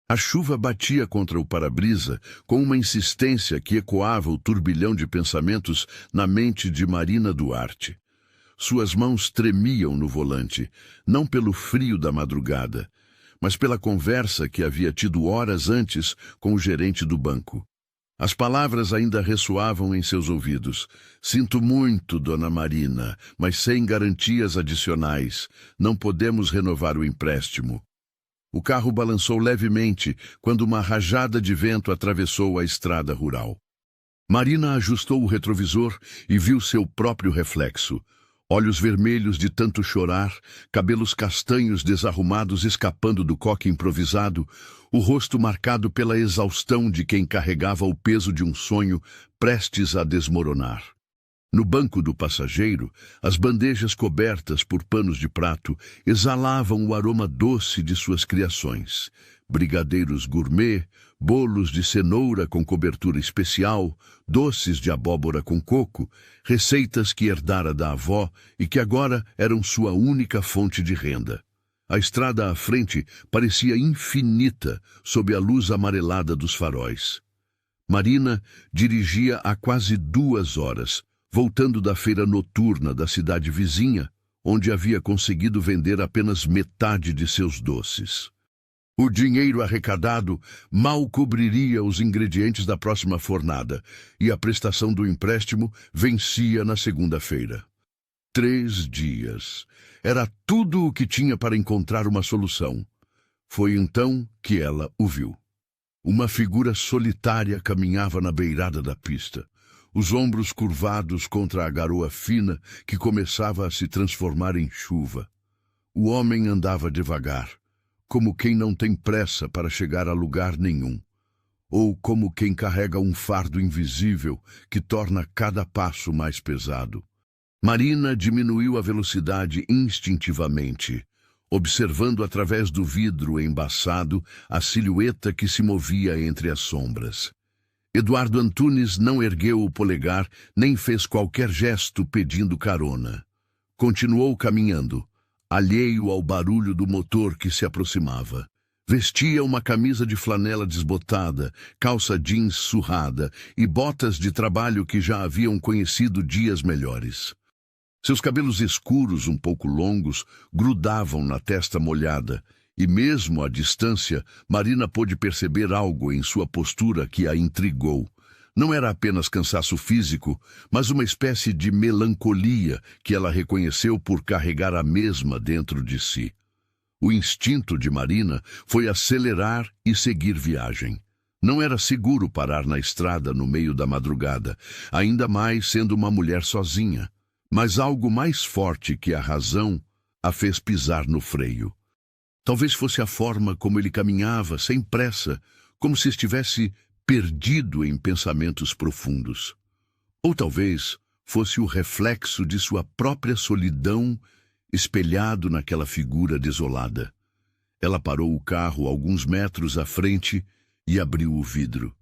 A chuva batia contra o para-brisa com uma insistência que ecoava o turbilhão de pensamentos na mente de Marina Duarte. Suas mãos tremiam no volante, não pelo frio da madrugada, mas pela conversa que havia tido horas antes com o gerente do banco. As palavras ainda ressoavam em seus ouvidos. Sinto muito, dona Marina, mas sem garantias adicionais. Não podemos renovar o empréstimo. O carro balançou levemente quando uma rajada de vento atravessou a estrada rural. Marina ajustou o retrovisor e viu seu próprio reflexo. Olhos vermelhos de tanto chorar, cabelos castanhos desarrumados escapando do coque improvisado, o rosto marcado pela exaustão de quem carregava o peso de um sonho prestes a desmoronar. No banco do passageiro, as bandejas cobertas por panos de prato exalavam o aroma doce de suas criações. Brigadeiros gourmet, bolos de cenoura com cobertura especial, doces de abóbora com coco, receitas que herdara da avó e que agora eram sua única fonte de renda. A estrada à frente parecia infinita sob a luz amarelada dos faróis. Marina dirigia há quase 2 horas, voltando da feira noturna da cidade vizinha, onde havia conseguido vender apenas metade de seus doces. O dinheiro arrecadado mal cobriria os ingredientes da próxima fornada, e a prestação do empréstimo vencia na segunda-feira. 3 dias. Era tudo o que tinha para encontrar uma solução. Foi então que ela o viu. Uma figura solitária caminhava na beirada da pista, os ombros curvados contra a garoa fina que começava a se transformar em chuva. O homem andava devagar, como quem não tem pressa para chegar a lugar nenhum, ou como quem carrega um fardo invisível que torna cada passo mais pesado. Marina diminuiu a velocidade instintivamente, observando através do vidro embaçado a silhueta que se movia entre as sombras. Eduardo Antunes não ergueu o polegar nem fez qualquer gesto pedindo carona. Continuou caminhando, alheio ao barulho do motor que se aproximava. Vestia uma camisa de flanela desbotada, calça jeans surrada e botas de trabalho que já haviam conhecido dias melhores. Seus cabelos escuros, um pouco longos, grudavam na testa molhada, e mesmo à distância, Marina pôde perceber algo em sua postura que a intrigou. Não era apenas cansaço físico, mas uma espécie de melancolia que ela reconheceu por carregar a mesma dentro de si. O instinto de Marina foi acelerar e seguir viagem. Não era seguro parar na estrada no meio da madrugada, ainda mais sendo uma mulher sozinha. Mas algo mais forte que a razão a fez pisar no freio. Talvez fosse a forma como ele caminhava, sem pressa, como se estivesse perdido em pensamentos profundos. Ou talvez fosse o reflexo de sua própria solidão espelhado naquela figura desolada. Ela parou o carro alguns metros à frente e abriu o vidro.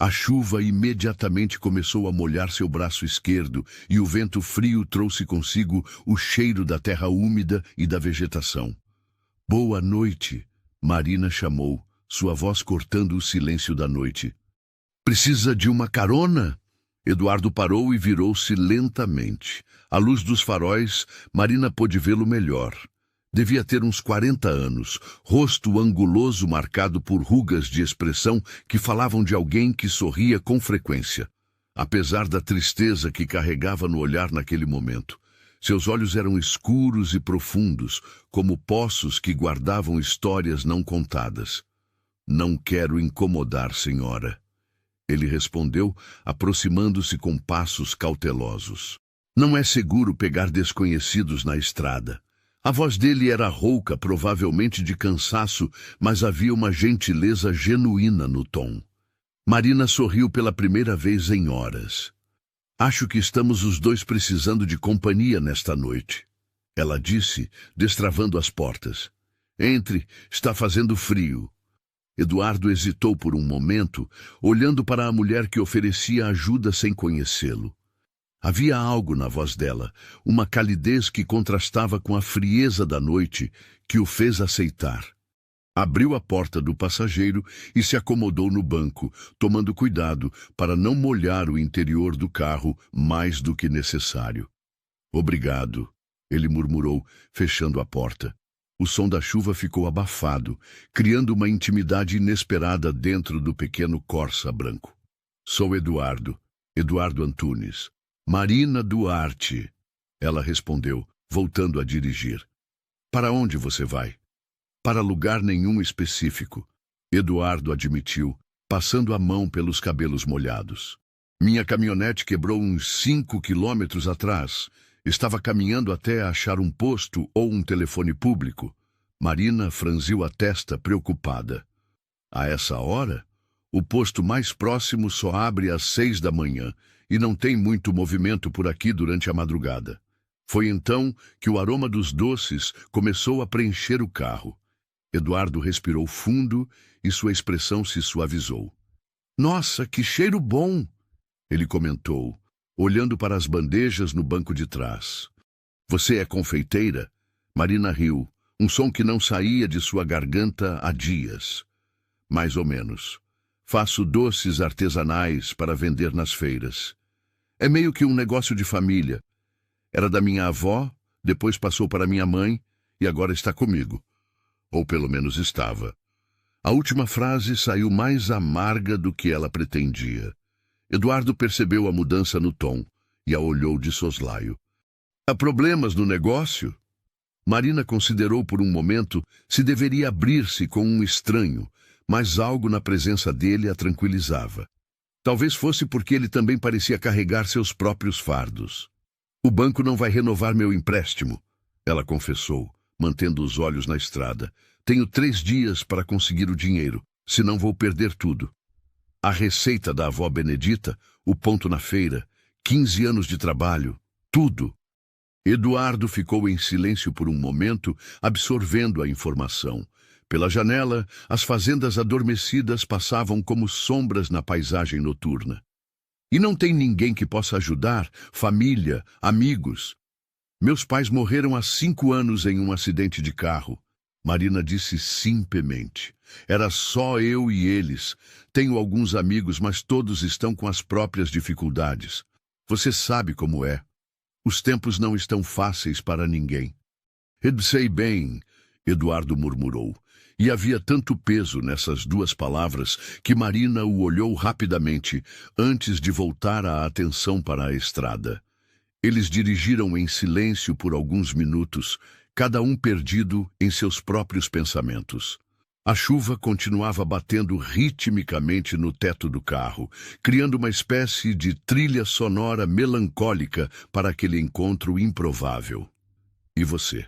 A chuva imediatamente começou a molhar seu braço esquerdo e o vento frio trouxe consigo o cheiro da terra úmida e da vegetação. "Boa noite", Marina chamou, sua voz cortando o silêncio da noite. "Precisa de uma carona?" Eduardo parou e virou-se lentamente. À luz dos faróis, Marina pôde vê-lo melhor. Devia ter uns 40 anos, rosto anguloso marcado por rugas de expressão que falavam de alguém que sorria com frequência. Apesar da tristeza que carregava no olhar naquele momento, seus olhos eram escuros e profundos, como poços que guardavam histórias não contadas. "Não quero incomodar, senhora", ele respondeu, aproximando-se com passos cautelosos. "Não é seguro pegar desconhecidos na estrada." A voz dele era rouca, provavelmente de cansaço, mas havia uma gentileza genuína no tom. Marina sorriu pela primeira vez em horas. "Acho que estamos os dois precisando de companhia nesta noite", ela disse, destravando as portas. "Entre, está fazendo frio." Eduardo hesitou por um momento, olhando para a mulher que oferecia ajuda sem conhecê-lo. Havia algo na voz dela, uma calidez que contrastava com a frieza da noite, que o fez aceitar. Abriu a porta do passageiro e se acomodou no banco, tomando cuidado para não molhar o interior do carro mais do que necessário. Obrigado, ele murmurou, fechando a porta. O som da chuva ficou abafado, criando uma intimidade inesperada dentro do pequeno Corsa branco. Sou Eduardo Antunes. Marina Duarte, ela respondeu, voltando a dirigir. Para onde você vai? Para lugar nenhum específico, Eduardo admitiu, passando a mão pelos cabelos molhados. Minha caminhonete quebrou uns 5 quilômetros atrás. Estava caminhando até achar um posto ou um telefone público. Marina franziu a testa preocupada. A essa hora, o posto mais próximo só abre às 6 da manhã e não tem muito movimento por aqui durante a madrugada. Foi então que o aroma dos doces começou a preencher o carro. Eduardo respirou fundo e sua expressão se suavizou. Nossa, que cheiro bom! Ele comentou, olhando para as bandejas no banco de trás. Você é confeiteira? Marina riu, um som que não saía de sua garganta há dias. Mais ou menos. Faço doces artesanais para vender nas feiras. É meio que um negócio de família. Era da minha avó, depois passou para minha mãe e agora está comigo. Ou pelo menos estava. A última frase saiu mais amarga do que ela pretendia. Eduardo percebeu a mudança no tom e a olhou de soslaio. Há problemas no negócio? Marina considerou por um momento se deveria abrir-se com um estranho, mas algo na presença dele a tranquilizava. Talvez fosse porque ele também parecia carregar seus próprios fardos. O banco não vai renovar meu empréstimo, ela confessou, mantendo os olhos na estrada. Tenho 3 dias para conseguir o dinheiro, senão vou perder tudo. A receita da avó Benedita, o ponto na feira, 15 anos de trabalho, tudo. Eduardo ficou em silêncio por um momento, absorvendo a informação. Pela janela, as fazendas adormecidas passavam como sombras na paisagem noturna. E não tem ninguém que possa ajudar, família, amigos. Meus pais morreram há 5 anos em um acidente de carro. Marina disse simpemente. Era só eu e eles. Tenho alguns amigos, mas todos estão com as próprias dificuldades. Você sabe como é. Os tempos não estão fáceis para ninguém. Sei bem, Eduardo murmurou. E havia tanto peso nessas 2 palavras que Marina o olhou rapidamente, antes de voltar a atenção para a estrada. Eles dirigiram em silêncio por alguns minutos, cada um perdido em seus próprios pensamentos. A chuva continuava batendo ritmicamente no teto do carro, criando uma espécie de trilha sonora melancólica para aquele encontro improvável. E você?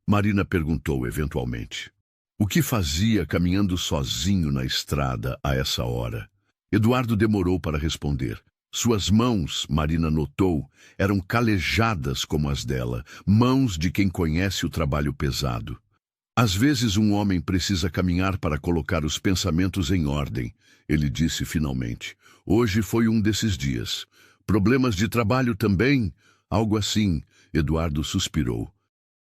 Marina perguntou eventualmente. O que fazia caminhando sozinho na estrada a essa hora? Eduardo demorou para responder. Suas mãos, Marina notou, eram calejadas como as dela, mãos de quem conhece o trabalho pesado. Às vezes um homem precisa caminhar para colocar os pensamentos em ordem, ele disse finalmente. Hoje foi um desses dias. Problemas de trabalho também? Algo assim, Eduardo suspirou.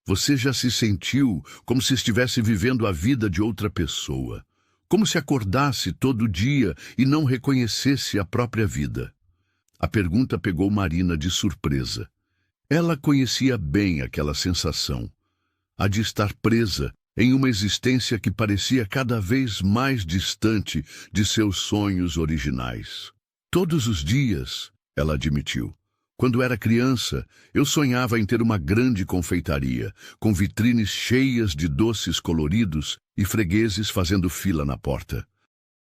Você já se sentiu como se estivesse vivendo a vida de outra pessoa, como se acordasse todo dia e não reconhecesse a própria vida. A pergunta pegou Marina de surpresa. Ela conhecia bem aquela sensação, a de estar presa em uma existência que parecia cada vez mais distante de seus sonhos originais. Todos os dias, ela admitiu. Quando era criança, eu sonhava em ter uma grande confeitaria, com vitrines cheias de doces coloridos e fregueses fazendo fila na porta.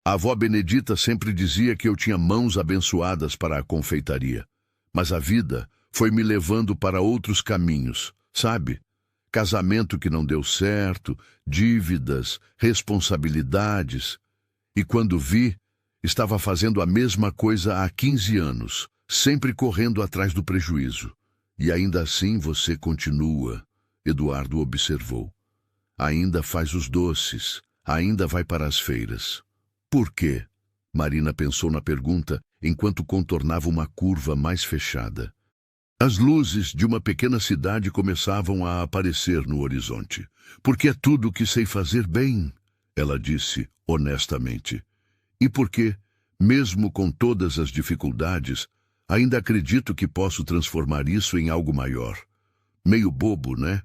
A avó Benedita sempre dizia que eu tinha mãos abençoadas para a confeitaria. Mas a vida foi me levando para outros caminhos, sabe? Casamento que não deu certo, dívidas, responsabilidades. E quando vi, estava fazendo a mesma coisa há 15 anos. Sempre correndo atrás do prejuízo. E ainda assim você continua, Eduardo observou. Ainda faz os doces, ainda vai para as feiras. Por quê? Marina pensou na pergunta enquanto contornava uma curva mais fechada. As luzes de uma pequena cidade começavam a aparecer no horizonte. Porque é tudo o que sei fazer bem, ela disse honestamente. E porque, mesmo com todas as dificuldades, ainda acredito que posso transformar isso em algo maior. Meio bobo, né?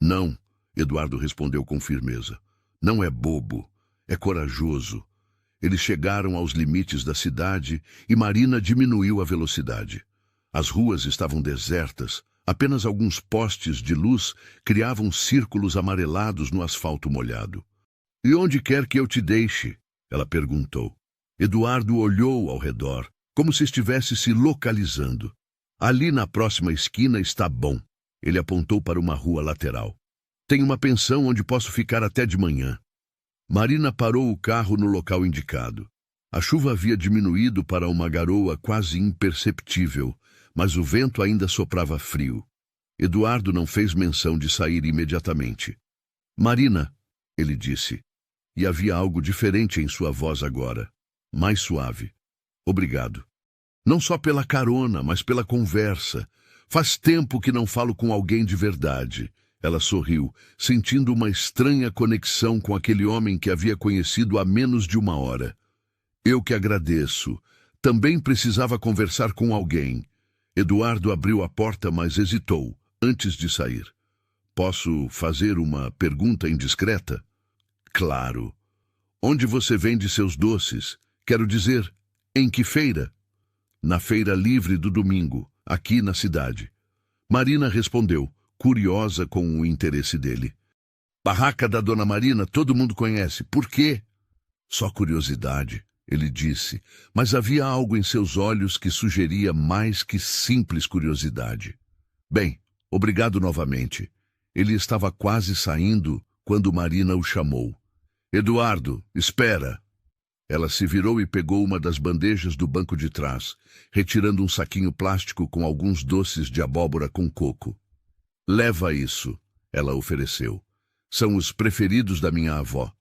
Não, Eduardo respondeu com firmeza. Não é bobo, é corajoso. Eles chegaram aos limites da cidade e Marina diminuiu a velocidade. As ruas estavam desertas, apenas alguns postes de luz criavam círculos amarelados no asfalto molhado. E onde quer que eu te deixe? Ela perguntou. Eduardo olhou ao redor, como se estivesse se localizando. Ali na próxima esquina está bom. Ele apontou para uma rua lateral. Tem uma pensão onde posso ficar até de manhã. Marina parou o carro no local indicado. A chuva havia diminuído para uma garoa quase imperceptível, mas o vento ainda soprava frio. Eduardo não fez menção de sair imediatamente. Marina, ele disse, e havia algo diferente em sua voz agora, mais suave. Obrigado. Não só pela carona, mas pela conversa. Faz tempo que não falo com alguém de verdade. Ela sorriu, sentindo uma estranha conexão com aquele homem que havia conhecido há menos de uma hora. Eu que agradeço. Também precisava conversar com alguém. Eduardo abriu a porta, mas hesitou, antes de sair. Posso fazer uma pergunta indiscreta? Claro. Onde você vende seus doces? Quero dizer, em que feira? Na feira livre do domingo, aqui na cidade. Marina respondeu, curiosa com o interesse dele. Barraca da Dona Marina, todo mundo conhece. Por quê? Só curiosidade, ele disse, mas havia algo em seus olhos que sugeria mais que simples curiosidade. Bem, obrigado novamente. Ele estava quase saindo quando Marina o chamou. Eduardo, espera! Ela se virou e pegou uma das bandejas do banco de trás, retirando um saquinho plástico com alguns doces de abóbora com coco. Leva isso, ela ofereceu. São os preferidos da minha avó.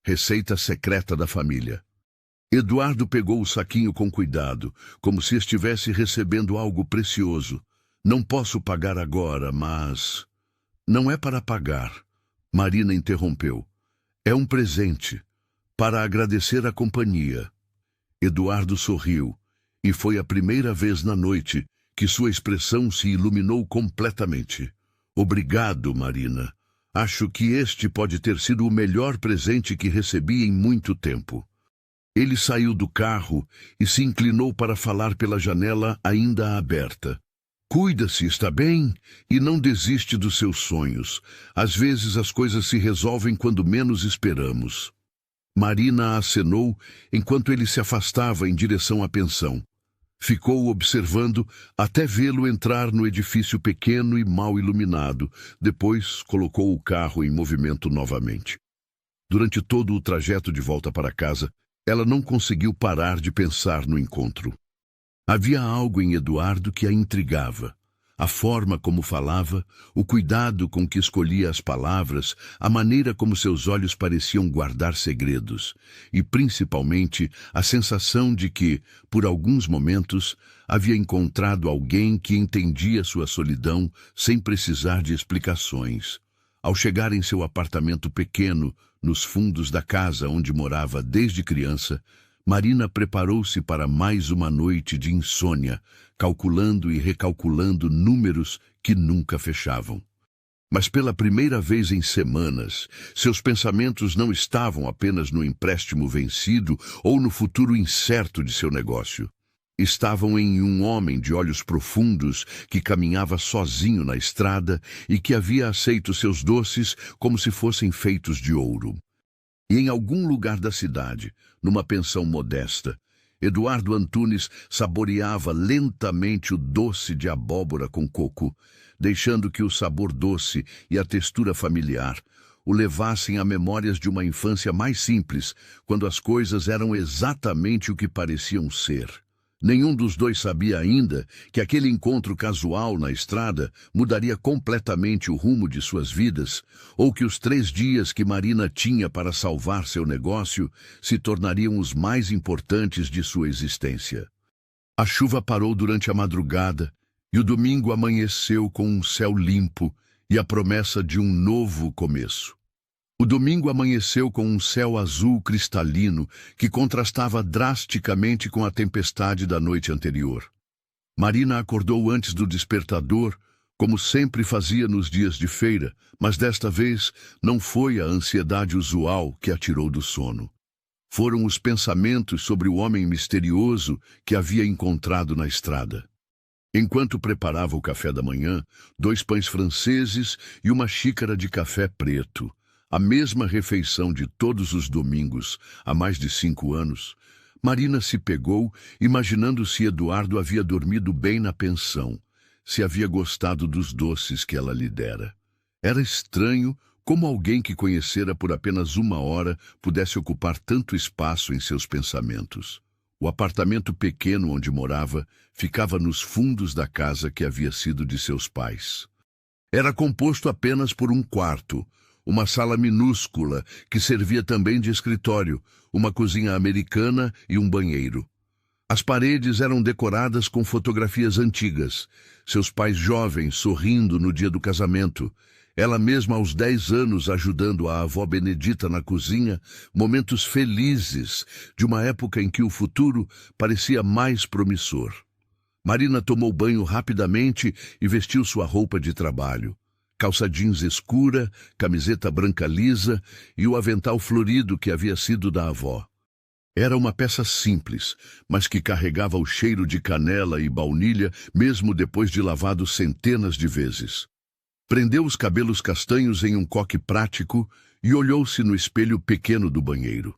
Receita secreta da família. Eduardo pegou o saquinho com cuidado, como se estivesse recebendo algo precioso. Não posso pagar agora, mas... Não é para pagar. Marina interrompeu. É um presente, para agradecer a companhia. Eduardo sorriu, e foi a primeira vez na noite que sua expressão se iluminou completamente. Obrigado, Marina. Acho que este pode ter sido o melhor presente que recebi em muito tempo. Ele saiu do carro e se inclinou para falar pela janela ainda aberta. Cuida-se, está bem? E não desiste dos seus sonhos. Às vezes as coisas se resolvem quando menos esperamos. Marina acenou enquanto ele se afastava em direção à pensão. Ficou observando até vê-lo entrar no edifício pequeno e mal iluminado. Depois colocou o carro em movimento novamente. Durante todo o trajeto de volta para casa, ela não conseguiu parar de pensar no encontro. Havia algo em Eduardo que a intrigava. A forma como falava, o cuidado com que escolhia as palavras, a maneira como seus olhos pareciam guardar segredos, e principalmente a sensação de que, por alguns momentos, havia encontrado alguém que entendia sua solidão sem precisar de explicações. Ao chegar em seu apartamento pequeno, nos fundos da casa onde morava desde criança, Marina preparou-se para mais uma noite de insônia, calculando e recalculando números que nunca fechavam. Mas pela primeira vez em semanas, seus pensamentos não estavam apenas no empréstimo vencido ou no futuro incerto de seu negócio. Estavam em um homem de olhos profundos que caminhava sozinho na estrada e que havia aceito seus doces como se fossem feitos de ouro. E em algum lugar da cidade, numa pensão modesta, Eduardo Antunes saboreava lentamente o doce de abóbora com coco, deixando que o sabor doce e a textura familiar o levassem a memórias de uma infância mais simples, quando as coisas eram exatamente o que pareciam ser. Nenhum dos dois sabia ainda que aquele encontro casual na estrada mudaria completamente o rumo de suas vidas, ou que os 3 dias que Marina tinha para salvar seu negócio se tornariam os mais importantes de sua existência. A chuva parou durante a madrugada e o domingo amanheceu com um céu limpo e a promessa de um novo começo. O domingo amanheceu com um céu azul cristalino que contrastava drasticamente com a tempestade da noite anterior. Marina acordou antes do despertador, como sempre fazia nos dias de feira, mas desta vez não foi a ansiedade usual que a tirou do sono. Foram os pensamentos sobre o homem misterioso que havia encontrado na estrada. Enquanto preparava o café da manhã, 2 pães franceses e uma xícara de café preto, a mesma refeição de todos os domingos, há mais de 5 anos, Marina se pegou, imaginando se Eduardo havia dormido bem na pensão, se havia gostado dos doces que ela lhe dera. Era estranho como alguém que conhecera por apenas 1 hora pudesse ocupar tanto espaço em seus pensamentos. O apartamento pequeno onde morava ficava nos fundos da casa que havia sido de seus pais. Era composto apenas por um quarto, uma sala minúscula que servia também de escritório, uma cozinha americana e um banheiro. As paredes eram decoradas com fotografias antigas, seus pais jovens sorrindo no dia do casamento, ela mesma aos 10 anos ajudando a avó Benedita na cozinha, momentos felizes de uma época em que o futuro parecia mais promissor. Marina tomou banho rapidamente e vestiu sua roupa de trabalho. Calça jeans escura, camiseta branca lisa e o avental florido que havia sido da avó. Era uma peça simples, mas que carregava o cheiro de canela e baunilha mesmo depois de lavado centenas de vezes. Prendeu os cabelos castanhos em um coque prático e olhou-se no espelho pequeno do banheiro.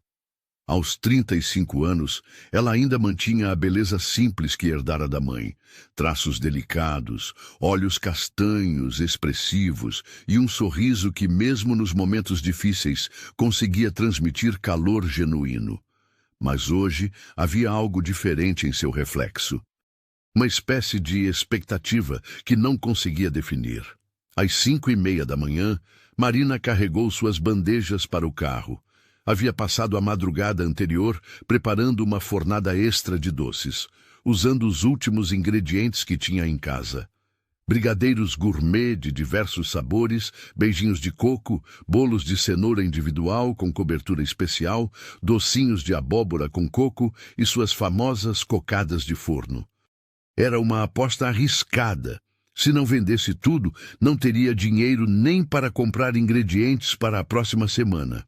Aos 35 anos, ela ainda mantinha a beleza simples que herdara da mãe. Traços delicados, olhos castanhos, expressivos e um sorriso que, mesmo nos momentos difíceis, conseguia transmitir calor genuíno. Mas hoje havia algo diferente em seu reflexo. Uma espécie de expectativa que não conseguia definir. Às 5:30 da manhã, Marina carregou suas bandejas para o carro. Havia passado a madrugada anterior preparando uma fornada extra de doces, usando os últimos ingredientes que tinha em casa. Brigadeiros gourmet de diversos sabores, beijinhos de coco, bolos de cenoura individual com cobertura especial, docinhos de abóbora com coco e suas famosas cocadas de forno. Era uma aposta arriscada. Se não vendesse tudo, não teria dinheiro nem para comprar ingredientes para a próxima semana.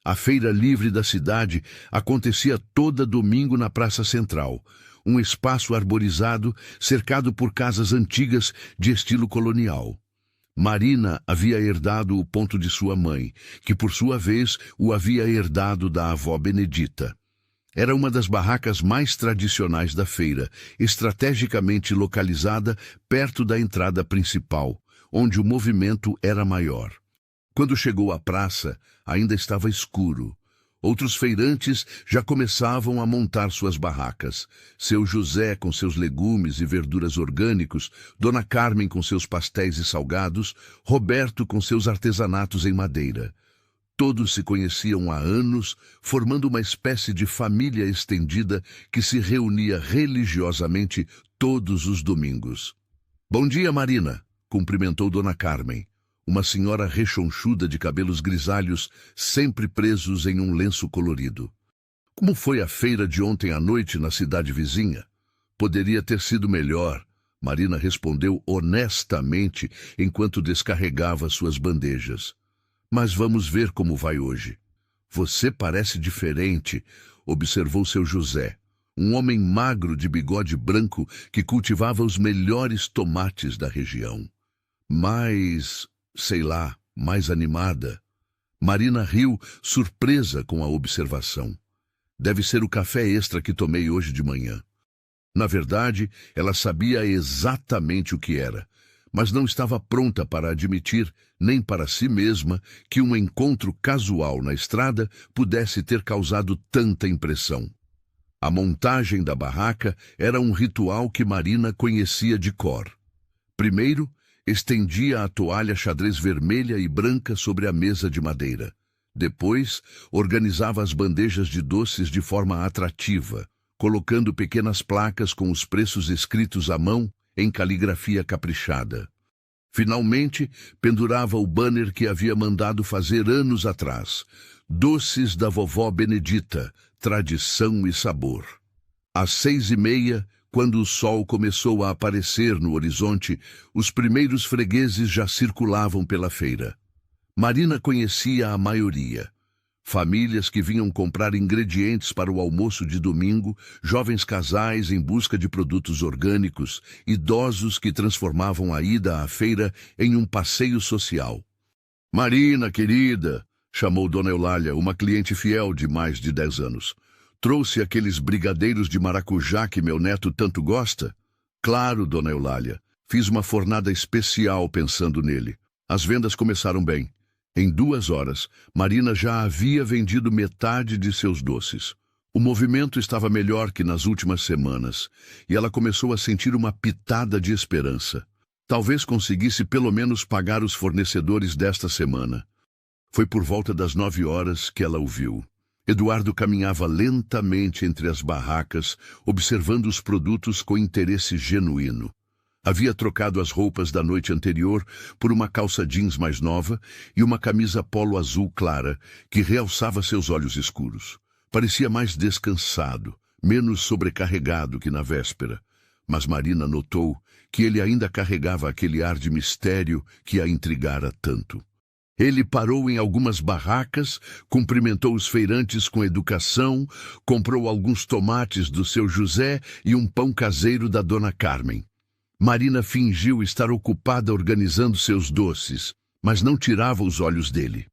A feira livre da cidade acontecia todo domingo na Praça Central, um espaço arborizado cercado por casas antigas de estilo colonial. Marina havia herdado o ponto de sua mãe, que por sua vez o havia herdado da avó Benedita. Era uma das barracas mais tradicionais da feira, estrategicamente localizada perto da entrada principal, onde o movimento era maior. Quando chegou à praça, ainda estava escuro. Outros feirantes já começavam a montar suas barracas. Seu José com seus legumes e verduras orgânicos, Dona Carmen com seus pastéis e salgados, Roberto com seus artesanatos em madeira. Todos se conheciam há anos, formando uma espécie de família estendida que se reunia religiosamente todos os domingos. "Bom dia, Marina", cumprimentou Dona Carmen, uma senhora rechonchuda de cabelos grisalhos sempre presos em um lenço colorido. "Como foi a feira de ontem à noite na cidade vizinha?" "Poderia ter sido melhor", Marina respondeu honestamente enquanto descarregava suas bandejas. "Mas vamos ver como vai hoje." "Você parece diferente", observou seu José, um homem magro de bigode branco que cultivava os melhores tomates da região. "Mais, sei lá, mais animada." Marina riu, surpresa com a observação. "Deve ser o café extra que tomei hoje de manhã." Na verdade, ela sabia exatamente o que era, mas não estava pronta para admitir, nem para si mesma, que um encontro casual na estrada pudesse ter causado tanta impressão. A montagem da barraca era um ritual que Marina conhecia de cor. Primeiro, estendia a toalha xadrez vermelha e branca sobre a mesa de madeira. Depois, organizava as bandejas de doces de forma atrativa, colocando pequenas placas com os preços escritos à mão em caligrafia caprichada. Finalmente, pendurava o banner que havia mandado fazer anos atrás. Doces da vovó Benedita, tradição e sabor. Às 6h30, quando o sol começou a aparecer no horizonte, os primeiros fregueses já circulavam pela feira. Marina conhecia a maioria. Famílias que vinham comprar ingredientes para o almoço de domingo, jovens casais em busca de produtos orgânicos, idosos que transformavam a ida à feira em um passeio social. "Marina, querida", chamou Dona Eulália, uma cliente fiel de mais de 10 anos. "Trouxe aqueles brigadeiros de maracujá que meu neto tanto gosta?" "Claro, Dona Eulália. Fiz uma fornada especial pensando nele." As vendas começaram bem. Em 2 horas, Marina já havia vendido metade de seus doces. O movimento estava melhor que nas últimas semanas, e ela começou a sentir uma pitada de esperança. Talvez conseguisse pelo menos pagar os fornecedores desta semana. Foi por volta das 9 horas que ela o viu. Eduardo caminhava lentamente entre as barracas, observando os produtos com interesse genuíno. Havia trocado as roupas da noite anterior por uma calça jeans mais nova e uma camisa polo azul clara, que realçava seus olhos escuros. Parecia mais descansado, menos sobrecarregado que na véspera. Mas Marina notou que ele ainda carregava aquele ar de mistério que a intrigara tanto. Ele parou em algumas barracas, cumprimentou os feirantes com educação, comprou alguns tomates do seu José e um pão caseiro da Dona Carmen. Marina fingiu estar ocupada organizando seus doces, mas não tirava os olhos dele.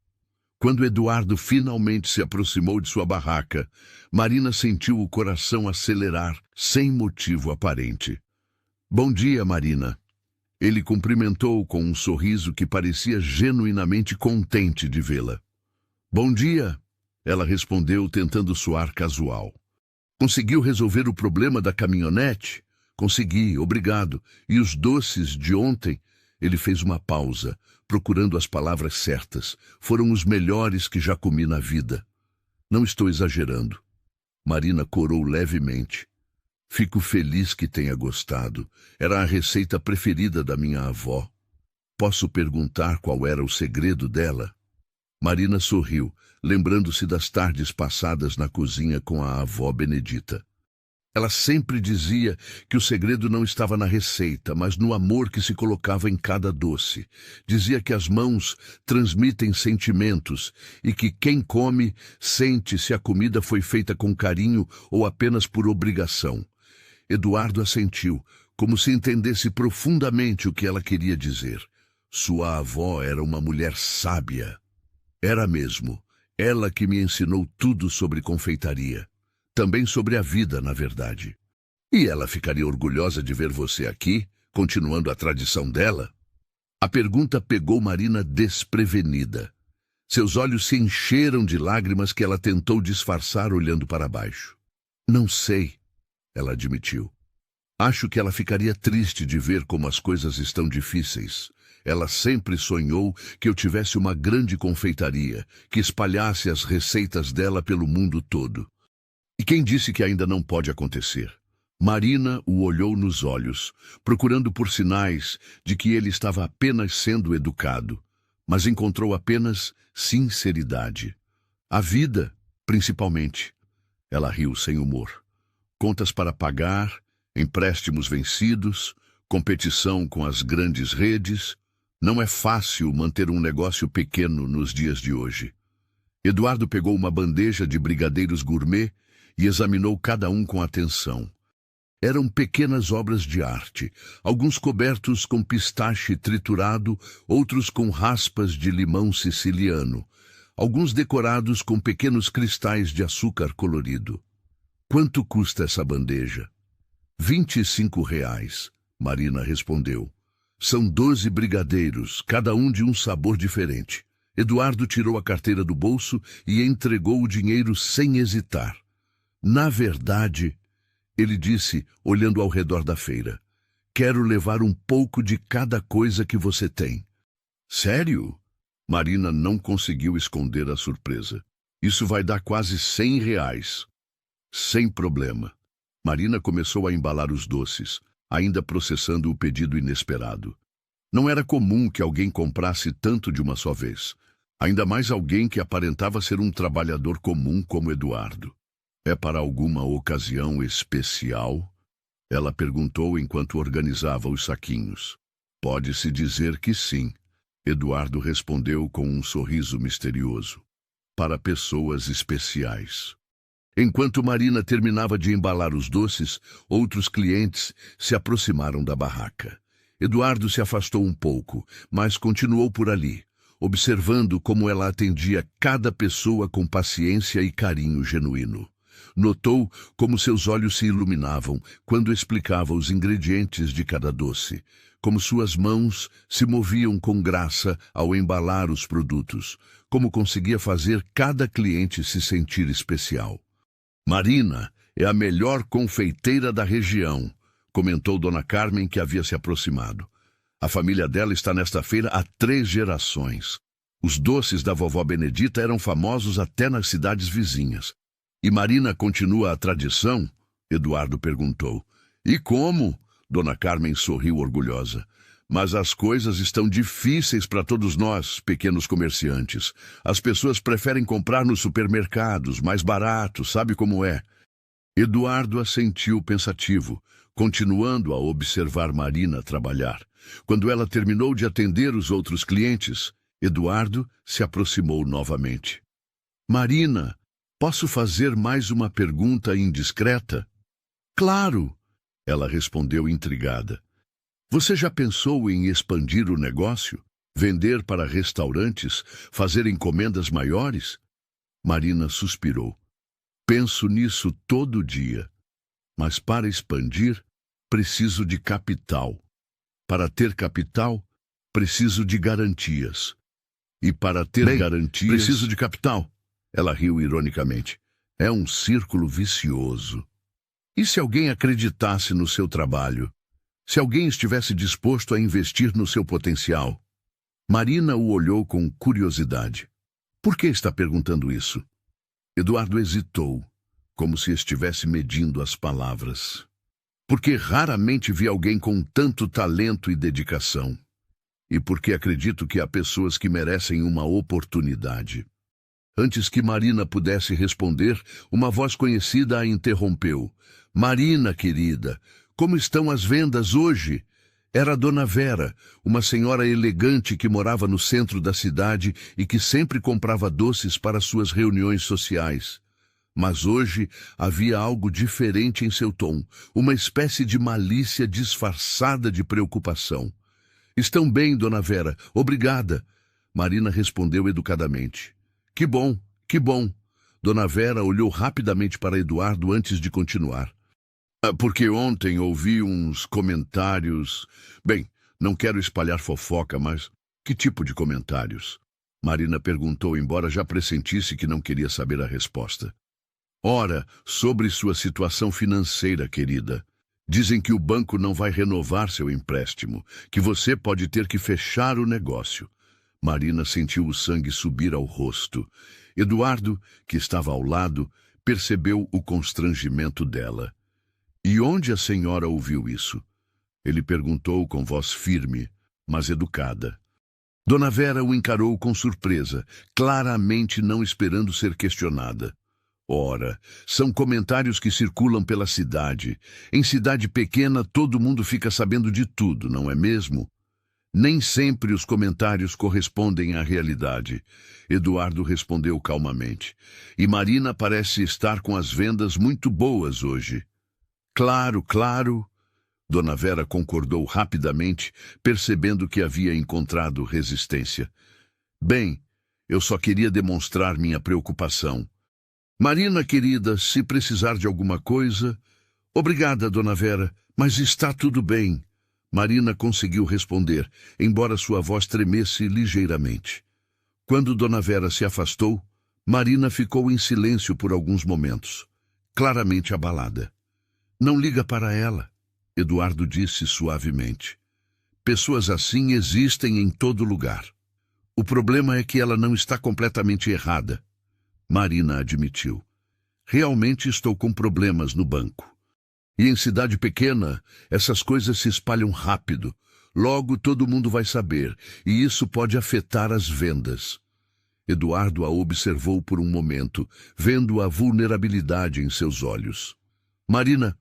Quando Eduardo finalmente se aproximou de sua barraca, Marina sentiu o coração acelerar, sem motivo aparente. "Bom dia, Marina." Ele cumprimentou com um sorriso que parecia genuinamente contente de vê-la. "Bom dia," ela respondeu, tentando soar casual. "Conseguiu resolver o problema da caminhonete?" "Consegui, obrigado. E os doces de ontem?" Ele fez uma pausa, procurando as palavras certas. "Foram os melhores que já comi na vida." "Não estou exagerando." Marina corou levemente. "Fico feliz que tenha gostado. Era a receita preferida da minha avó." "Posso perguntar qual era o segredo dela?" Marina sorriu, lembrando-se das tardes passadas na cozinha com a avó Benedita. Ela sempre dizia que o segredo não estava na receita, mas no amor que se colocava em cada doce. Dizia que as mãos transmitem sentimentos e que quem come sente se a comida foi feita com carinho ou apenas por obrigação. Eduardo assentiu, como se entendesse profundamente o que ela queria dizer. Sua avó era uma mulher sábia. Era mesmo, ela que me ensinou tudo sobre confeitaria. Também sobre a vida, na verdade. E ela ficaria orgulhosa de ver você aqui, continuando a tradição dela? A pergunta pegou Marina desprevenida. Seus olhos se encheram de lágrimas que ela tentou disfarçar olhando para baixo. "Não sei," ela admitiu. "Acho que ela ficaria triste de ver como as coisas estão difíceis. Ela sempre sonhou que eu tivesse uma grande confeitaria, que espalhasse as receitas dela pelo mundo todo. E quem disse que ainda não pode acontecer?" Marina o olhou nos olhos, procurando por sinais de que ele estava apenas sendo educado, mas encontrou apenas sinceridade. A vida, principalmente. Ela riu sem humor. Contas para pagar, empréstimos vencidos, competição com as grandes redes. Não é fácil manter um negócio pequeno nos dias de hoje. Eduardo pegou uma bandeja de brigadeiros gourmet e examinou cada um com atenção. Eram pequenas obras de arte, alguns cobertos com pistache triturado, outros com raspas de limão siciliano, alguns decorados com pequenos cristais de açúcar colorido. "Quanto custa essa bandeja?" R$ 25, Marina respondeu. "São 12 brigadeiros, cada um de um sabor diferente." Eduardo tirou a carteira do bolso e entregou o dinheiro sem hesitar. "Na verdade," ele disse, olhando ao redor da feira, "quero levar um pouco de cada coisa que você tem." "Sério?" Marina não conseguiu esconder a surpresa. "Isso vai dar quase R$ 100. "Sem problema." Marina começou a embalar os doces, ainda processando o pedido inesperado. Não era comum que alguém comprasse tanto de uma só vez. Ainda mais alguém que aparentava ser um trabalhador comum como Eduardo. É para alguma ocasião especial? Ela perguntou enquanto organizava os saquinhos. Pode-se dizer que sim. Eduardo respondeu com um sorriso misterioso. Para pessoas especiais. Enquanto Marina terminava de embalar os doces, outros clientes se aproximaram da barraca. Eduardo se afastou um pouco, mas continuou por ali, observando como ela atendia cada pessoa com paciência e carinho genuíno. Notou como seus olhos se iluminavam quando explicava os ingredientes de cada doce, como suas mãos se moviam com graça ao embalar os produtos, como conseguia fazer cada cliente se sentir especial. Marina é a melhor confeiteira da região, comentou Dona Carmen, que havia se aproximado. A família dela está nesta feira há 3 gerações. Os doces da vovó Benedita eram famosos até nas cidades vizinhas. E Marina continua a tradição? Eduardo perguntou. E como? Dona Carmen sorriu orgulhosa. Mas as coisas estão difíceis para todos nós, pequenos comerciantes. As pessoas preferem comprar nos supermercados, mais barato, sabe como é? Eduardo assentiu pensativo, continuando a observar Marina trabalhar. Quando ela terminou de atender os outros clientes, Eduardo se aproximou novamente. Marina, posso fazer mais uma pergunta indiscreta? Claro, ela respondeu intrigada. Você já pensou em expandir o negócio? Vender para restaurantes? Fazer encomendas maiores? Marina suspirou. Penso nisso todo dia. Mas para expandir, preciso de capital. Para ter capital, preciso de garantias. E para ter garantias, preciso de capital. Ela riu ironicamente. É um círculo vicioso. E se alguém acreditasse no seu trabalho? Se alguém estivesse disposto a investir no seu potencial? Marina o olhou com curiosidade. Por que está perguntando isso? Eduardo hesitou, como se estivesse medindo as palavras. Porque raramente vi alguém com tanto talento e dedicação. E porque acredito que há pessoas que merecem uma oportunidade. Antes que Marina pudesse responder, uma voz conhecida a interrompeu. Marina, querida, como estão as vendas hoje? Era Dona Vera, uma senhora elegante que morava no centro da cidade e que sempre comprava doces para suas reuniões sociais. Mas hoje havia algo diferente em seu tom, uma espécie de malícia disfarçada de preocupação. Estão bem, Dona Vera, obrigada. Marina respondeu educadamente. Que bom, que bom. Dona Vera olhou rapidamente para Eduardo antes de continuar. Porque ontem ouvi uns comentários... Bem, não quero espalhar fofoca, mas que tipo de comentários? Marina perguntou, embora já pressentisse que não queria saber a resposta. Ora, sobre sua situação financeira, querida. Dizem que o banco não vai renovar seu empréstimo, que você pode ter que fechar o negócio. Marina sentiu o sangue subir ao rosto. Eduardo, que estava ao lado, percebeu o constrangimento dela. E onde a senhora ouviu isso? Ele perguntou com voz firme, mas educada. Dona Vera o encarou com surpresa, claramente não esperando ser questionada. Ora, são comentários que circulam pela cidade. Em cidade pequena, todo mundo fica sabendo de tudo, não é mesmo? Nem sempre os comentários correspondem à realidade. Eduardo respondeu calmamente. E Marina parece estar com as vendas muito boas hoje. Claro, claro. Dona Vera concordou rapidamente, percebendo que havia encontrado resistência. Bem, eu só queria demonstrar minha preocupação. Marina, querida, se precisar de alguma coisa... Obrigada, Dona Vera, mas está tudo bem. Marina conseguiu responder, embora sua voz tremesse ligeiramente. Quando Dona Vera se afastou, Marina ficou em silêncio por alguns momentos, claramente abalada. Não liga para ela, Eduardo disse suavemente. Pessoas assim existem em todo lugar. O problema é que ela não está completamente errada. Marina admitiu. Realmente estou com problemas no banco. E em cidade pequena, essas coisas se espalham rápido. Logo todo mundo vai saber, e isso pode afetar as vendas. Eduardo a observou por um momento, vendo a vulnerabilidade em seus olhos. Marina,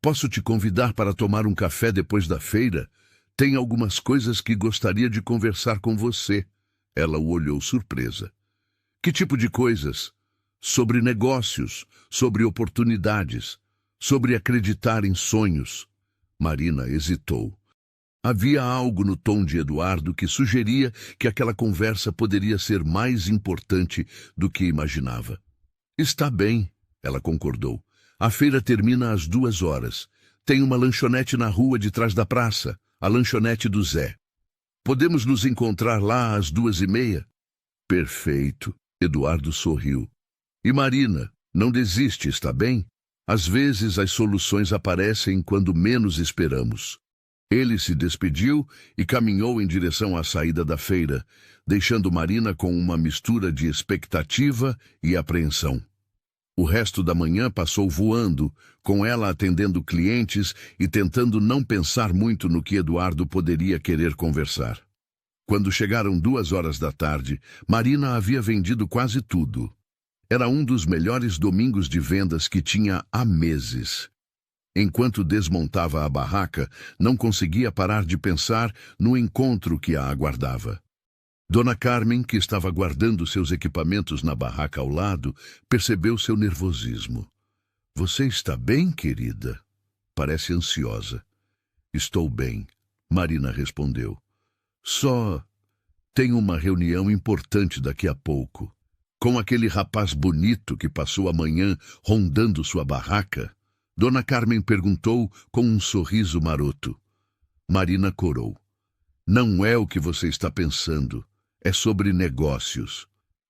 posso te convidar para tomar um café depois da feira? Tem algumas coisas que gostaria de conversar com você. Ela o olhou surpresa. Que tipo de coisas? Sobre negócios, sobre oportunidades, sobre acreditar em sonhos. Marina hesitou. Havia algo no tom de Eduardo que sugeria que aquela conversa poderia ser mais importante do que imaginava. Está bem, ela concordou. A feira termina às 2h. Tem uma lanchonete na rua de trás da praça, a lanchonete do Zé. Podemos nos encontrar lá às 2h30? Perfeito, Eduardo sorriu. E Marina, não desiste, está bem? Às vezes as soluções aparecem quando menos esperamos. Ele se despediu e caminhou em direção à saída da feira, deixando Marina com uma mistura de expectativa e apreensão. O resto da manhã passou voando, com ela atendendo clientes e tentando não pensar muito no que Eduardo poderia querer conversar. Quando chegaram 2h da tarde, Marina havia vendido quase tudo. Era um dos melhores domingos de vendas que tinha há meses. Enquanto desmontava a barraca, não conseguia parar de pensar no encontro que a aguardava. Dona Carmen, que estava guardando seus equipamentos na barraca ao lado, percebeu seu nervosismo. — Você está bem, querida? Parece ansiosa. — Estou bem, Marina respondeu. — Só tenho uma reunião importante daqui a pouco. Com aquele rapaz bonito que passou a manhã rondando sua barraca? Dona Carmen perguntou com um sorriso maroto. Marina corou. Não é o que você está pensando. É sobre negócios.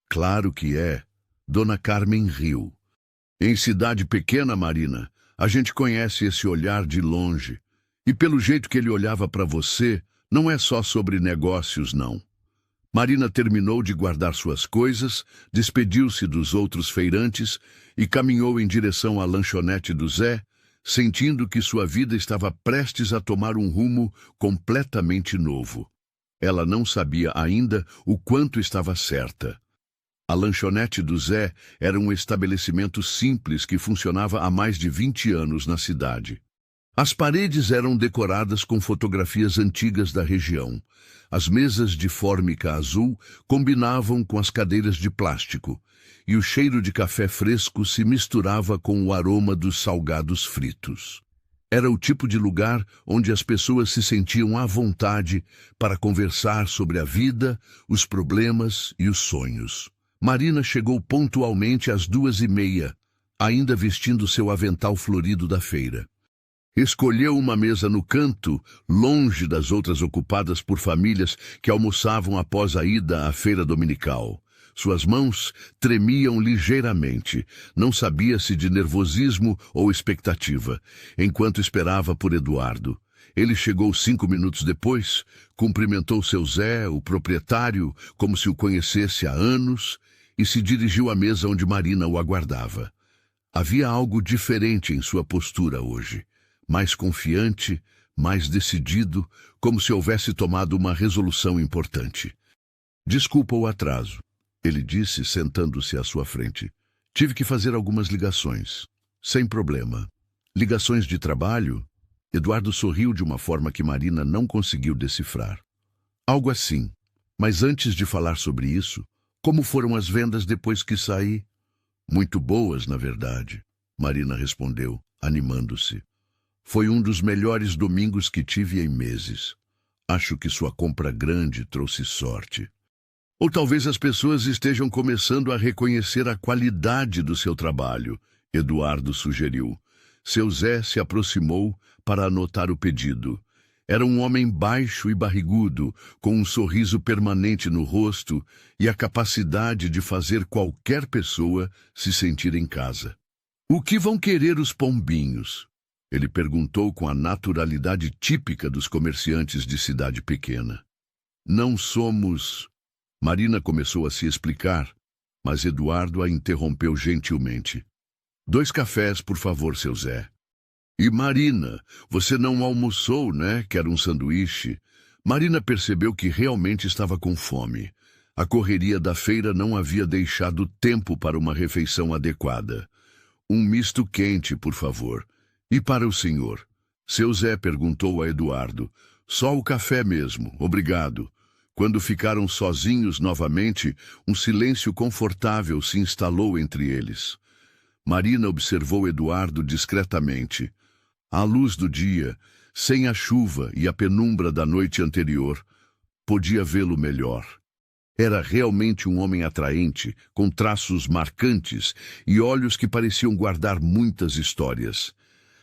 Claro que é. Dona Carmen riu. Em cidade pequena, Marina, a gente conhece esse olhar de longe. E pelo jeito que ele olhava para você, não é só sobre negócios, não. Marina terminou de guardar suas coisas, despediu-se dos outros feirantes e caminhou em direção à lanchonete do Zé, sentindo que sua vida estava prestes a tomar um rumo completamente novo. Ela não sabia ainda o quanto estava certa. A lanchonete do Zé era um estabelecimento simples que funcionava há mais de 20 anos na cidade. As paredes eram decoradas com fotografias antigas da região. As mesas de fórmica azul combinavam com as cadeiras de plástico, e o cheiro de café fresco se misturava com o aroma dos salgados fritos. Era o tipo de lugar onde as pessoas se sentiam à vontade para conversar sobre a vida, os problemas e os sonhos. Marina chegou pontualmente às 2h30, ainda vestindo seu avental florido da feira. Escolheu uma mesa no canto, longe das outras ocupadas por famílias que almoçavam após a ida à feira dominical. Suas mãos tremiam ligeiramente, não sabia se de nervosismo ou expectativa, enquanto esperava por Eduardo. Ele chegou 5 minutos depois, cumprimentou seu Zé, o proprietário, como se o conhecesse há anos, e se dirigiu à mesa onde Marina o aguardava. Havia algo diferente em sua postura hoje. Mais confiante, mais decidido, como se houvesse tomado uma resolução importante. Desculpa o atraso, ele disse, sentando-se à sua frente. Tive que fazer algumas ligações. Sem problema. Ligações de trabalho? Eduardo sorriu de uma forma que Marina não conseguiu decifrar. Algo assim. Mas antes de falar sobre isso, como foram as vendas depois que saí? Muito boas, na verdade, Marina respondeu, animando-se. Foi um dos melhores domingos que tive em meses. Acho que sua compra grande trouxe sorte. Ou talvez as pessoas estejam começando a reconhecer a qualidade do seu trabalho, Eduardo sugeriu. Seu Zé se aproximou para anotar o pedido. Era um homem baixo e barrigudo, com um sorriso permanente no rosto e a capacidade de fazer qualquer pessoa se sentir em casa. O que vão querer os pombinhos? Ele perguntou com a naturalidade típica dos comerciantes de cidade pequena. Não somos... Marina começou a se explicar, mas Eduardo a interrompeu gentilmente. 2 cafés, por favor, seu Zé. E Marina, você não almoçou, né? Quer um sanduíche? Marina percebeu que realmente estava com fome. A correria da feira não havia deixado tempo para uma refeição adequada. Um misto quente, por favor. E para o senhor? Seu Zé perguntou a Eduardo. Só o café mesmo, obrigado. Quando ficaram sozinhos novamente, um silêncio confortável se instalou entre eles. Marina observou Eduardo discretamente. À luz do dia, sem a chuva e a penumbra da noite anterior, podia vê-lo melhor. Era realmente um homem atraente, com traços marcantes e olhos que pareciam guardar muitas histórias.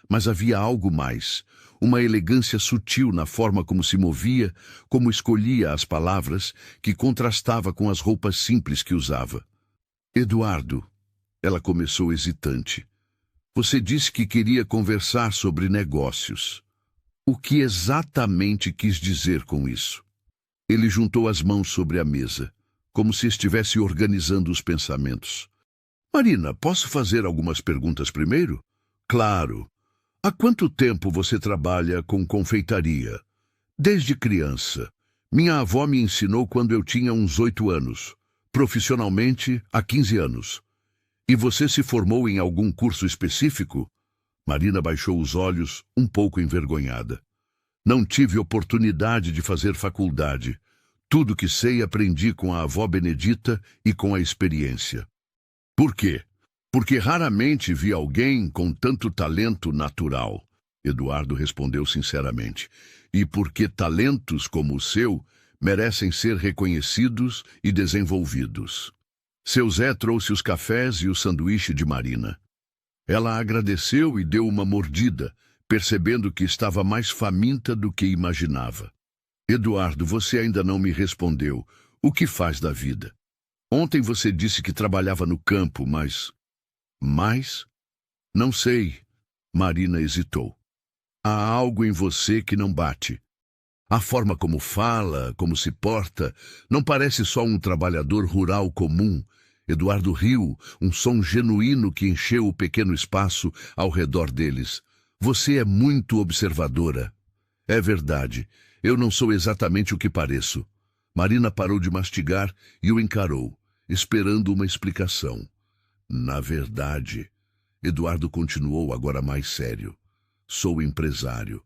Mas havia algo mais, uma elegância sutil na forma como se movia, como escolhia as palavras, que contrastava com as roupas simples que usava. Eduardo, ela começou hesitante. Você disse que queria conversar sobre negócios. O que exatamente quis dizer com isso? Ele juntou as mãos sobre a mesa, como se estivesse organizando os pensamentos. Marina, posso fazer algumas perguntas primeiro? Claro. Há quanto tempo você trabalha com confeitaria? Desde criança. Minha avó me ensinou quando eu tinha uns 8 anos. Profissionalmente, há 15 anos. E você se formou em algum curso específico? Marina baixou os olhos, um pouco envergonhada. Não tive oportunidade de fazer faculdade. Tudo que sei aprendi com a avó Benedita e com a experiência. Por quê? Porque raramente vi alguém com tanto talento natural. Eduardo respondeu sinceramente. E porque talentos como o seu merecem ser reconhecidos e desenvolvidos. Seu Zé trouxe os cafés e o sanduíche de Marina. Ela agradeceu e deu uma mordida, percebendo que estava mais faminta do que imaginava. Eduardo, você ainda não me respondeu. O que faz da vida? Ontem você disse que trabalhava no campo, mas... Mas? Não sei. Marina hesitou. Há algo em você que não bate. A forma como fala, como se porta, não parece só um trabalhador rural comum. Eduardo riu, um som genuíno que encheu o pequeno espaço ao redor deles. Você é muito observadora. É verdade. Eu não sou exatamente o que pareço. Marina parou de mastigar e o encarou, esperando uma explicação. Na verdade, Eduardo continuou agora mais sério. Sou empresário.